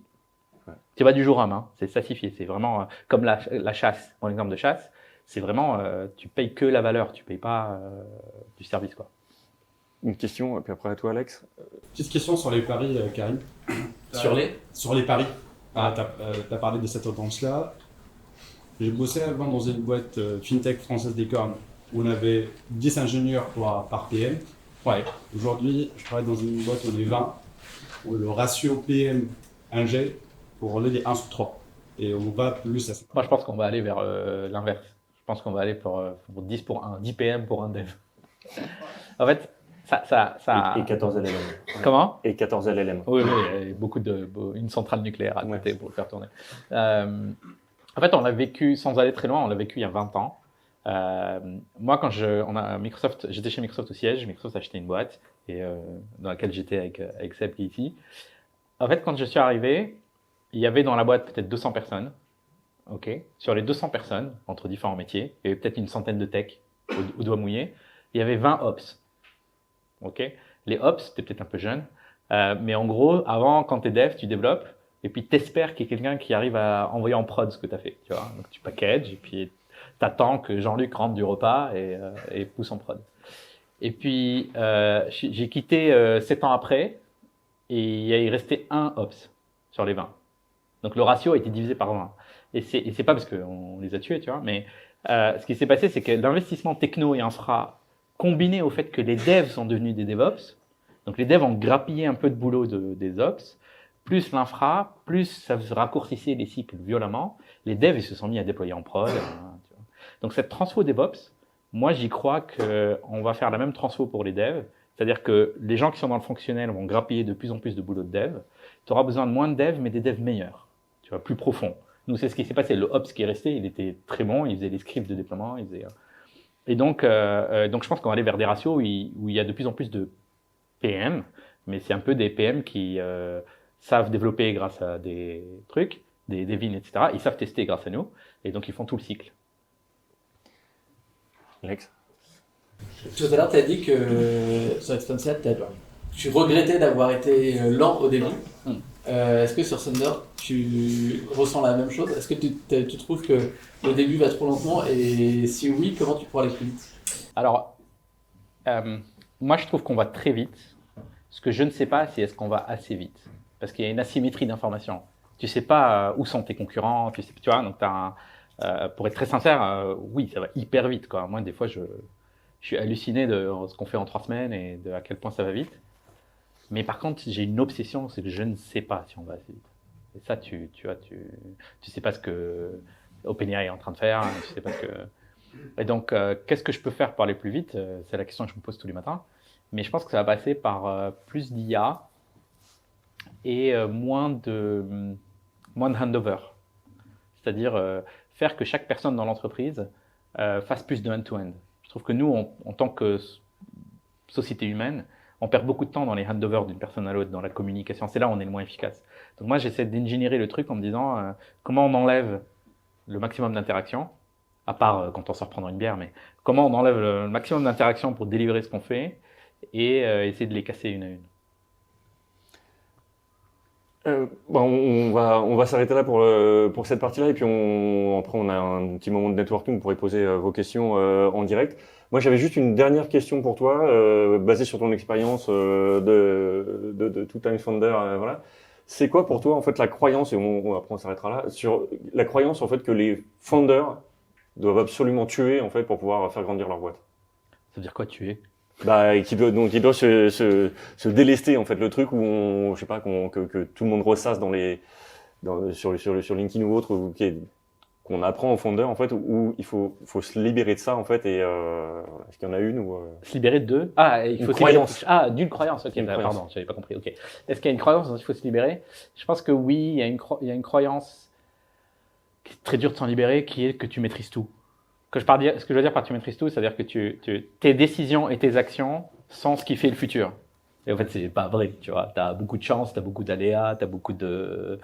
C'est pas du jour homme, hein, c'est sassifié. C'est vraiment comme la chasse, mon exemple de chasse. C'est vraiment, tu payes que la valeur, tu payes pas du service, quoi. Une question, puis après à toi, Alex. Petite question sur les paris, Karim. Sur les paris. Ah, tu as parlé de cette tendance-là. J'ai bossé avant dans une boîte fintech française des cornes où on avait 10 ingénieurs par PM. Ouais. Aujourd'hui, je travaille dans une boîte où on est 20, où le ratio PM-ingé pour relais est 1 sur 3. Et on va plus à ça. Moi, je pense qu'on va aller vers l'inverse. Je pense qu'on va aller pour 10 pour 1, 10 PM pour un dev. En fait, ça... Et 14 LLM. Comment? Et 14 LLM. Oui, et une centrale nucléaire à côté pour le faire tourner. En fait, on l'a vécu, sans aller très loin, on l'a vécu il y a 20 ans. Moi, quand j'étais chez Microsoft au siège, Microsoft a acheté une boîte dans laquelle j'étais avec Seb qui est ici. En fait, quand je suis arrivé, il y avait dans la boîte peut-être 200 personnes. Ok. Sur les 200 personnes, entre différents métiers, il y avait peut-être une centaine de tech au doigt mouillé. Il y avait 20 ops. Ok. Les ops, c'était peut-être un peu jeune, mais en gros, avant, quand t'es dev, tu développes. Et puis, t'espères qu'il y ait quelqu'un qui arrive à envoyer en prod ce que tu as fait, tu vois. Donc, tu packages et puis t'attends que Jean-Luc rentre du repas et pousse en prod. Et puis, j'ai quitté 7 ans après et il restait un Ops sur les 20. Donc, le ratio a été divisé par 20. Et c'est pas parce qu'on les a tués, tu vois, mais ce qui s'est passé, c'est que l'investissement techno et infra combiné au fait que les devs sont devenus des DevOps, donc les devs ont grappillé un peu de boulot des Ops, plus l'infra, plus ça raccourcissait les cycles violemment, les devs ils se sont mis à déployer en prod. Tu vois. Donc cette transfo DevOps, moi j'y crois qu'on va faire la même transfo pour les devs, c'est-à-dire que les gens qui sont dans le fonctionnel vont grappiller de plus en plus de boulot de dev, tu auras besoin de moins de devs mais des devs meilleurs, tu vois, plus profonds. Nous c'est ce qui s'est passé, le Ops qui est resté, il était très bon, il faisait les scripts de déploiement, et donc je pense qu'on va aller vers des ratios où il y a de plus en plus de PM, mais c'est un peu des PM qui savent développer grâce à des trucs, des VIN, etc. Ils savent tester grâce à nous, et donc ils font tout le cycle. Alex? Tout à l'heure, tu as dit que sur Exponential, tu regrettais d'avoir été lent au début. Est-ce que sur Thunder, tu ressens la même chose? Est-ce que tu trouves que le début va trop lentement? Et si oui, comment tu pourras aller plus vite? Alors, moi je trouve qu'on va très vite. Ce que je ne sais pas, c'est est-ce qu'on va assez vite. Parce qu'il y a une asymétrie d'information. Tu sais pas où sont tes concurrents, tu vois, donc Pour être très sincère, oui, ça va hyper vite, quoi. Moi, des fois, je suis halluciné de ce qu'on fait en 3 semaines et de à quel point ça va vite. Mais par contre, j'ai une obsession, c'est que je ne sais pas si on va assez vite. Et ça, tu sais pas ce que OpenAI est en train de faire, tu sais pas ce que... Et donc, qu'est-ce que je peux faire pour aller plus vite? C'est la question que je me pose tous les matins. Mais je pense que ça va passer par plus d'IA et moins de handover. C'est-à-dire faire que chaque personne dans l'entreprise fasse plus de end-to-end. Je trouve que nous, en tant que société humaine, on perd beaucoup de temps dans les handovers d'une personne à l'autre, dans la communication. C'est là où on est le moins efficace. Donc moi, j'essaie d'ingénierer le truc en me disant comment on enlève le maximum d'interactions, à part quand on sort prendre une bière, mais comment on enlève le maximum d'interactions pour délivrer ce qu'on fait et essayer de les casser une à une. On va s'arrêter là pour cette partie-là et puis après on a un petit moment de networking, vous pourrez poser vos questions en direct. Moi j'avais juste une dernière question pour toi, basée sur ton expérience de two-time founder, voilà. C'est quoi pour toi en fait la croyance, et après on s'arrêtera là, sur la croyance en fait que les founders doivent absolument tuer en fait pour pouvoir faire grandir leur boîte? Ça veut dire quoi, tuer? Qui doit se délester en fait, le truc où je sais pas, que tout le monde ressasse sur LinkedIn ou autre, qu'on apprend aux fondeurs en fait, où il faut se libérer de ça en fait, et est-ce qu'il y en a une ou se libérer de il faut d'une croyance. Ok, pardon, j'avais pas compris. Ok, est-ce qu'il y a une croyance dont il faut se libérer? Je pense que oui, il y a une croyance qui est très dure de s'en libérer, qui est que tu maîtrises tout. Ce que je veux dire par tu maîtrises tout, c'est-à-dire que tes décisions et tes actions sont ce qui fait le futur. Et en fait, c'est pas vrai, tu vois. T'as beaucoup de chance, t'as beaucoup d'aléas, t'as beaucoup de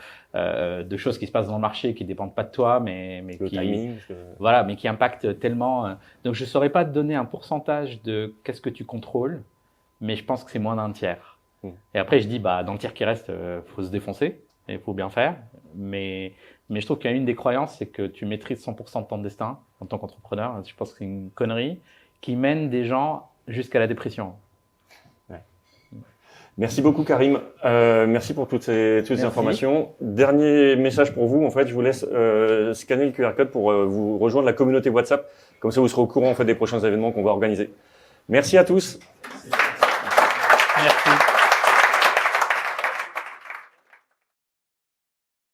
choses qui se passent dans le marché qui dépendent pas de toi, mais qui timing, voilà, mais qui impactent tellement. Donc, je saurais pas te donner un pourcentage de qu'est-ce que tu contrôles, mais je pense que c'est moins d'un tiers. Et après, je dis, dans le tiers qui reste, faut se défoncer et faut bien faire. Mais je trouve qu'il y a une des croyances, c'est que tu maîtrises 100% de ton destin en tant qu'entrepreneur. Je pense que c'est une connerie qui mène des gens jusqu'à la dépression. Ouais. Merci beaucoup Karim. Merci pour toutes ces informations. Dernier message pour vous. En fait, je vous laisse scanner le QR code pour vous rejoindre la communauté WhatsApp. Comme ça, vous serez au courant en fait des prochains événements qu'on va organiser. Merci à tous. Merci.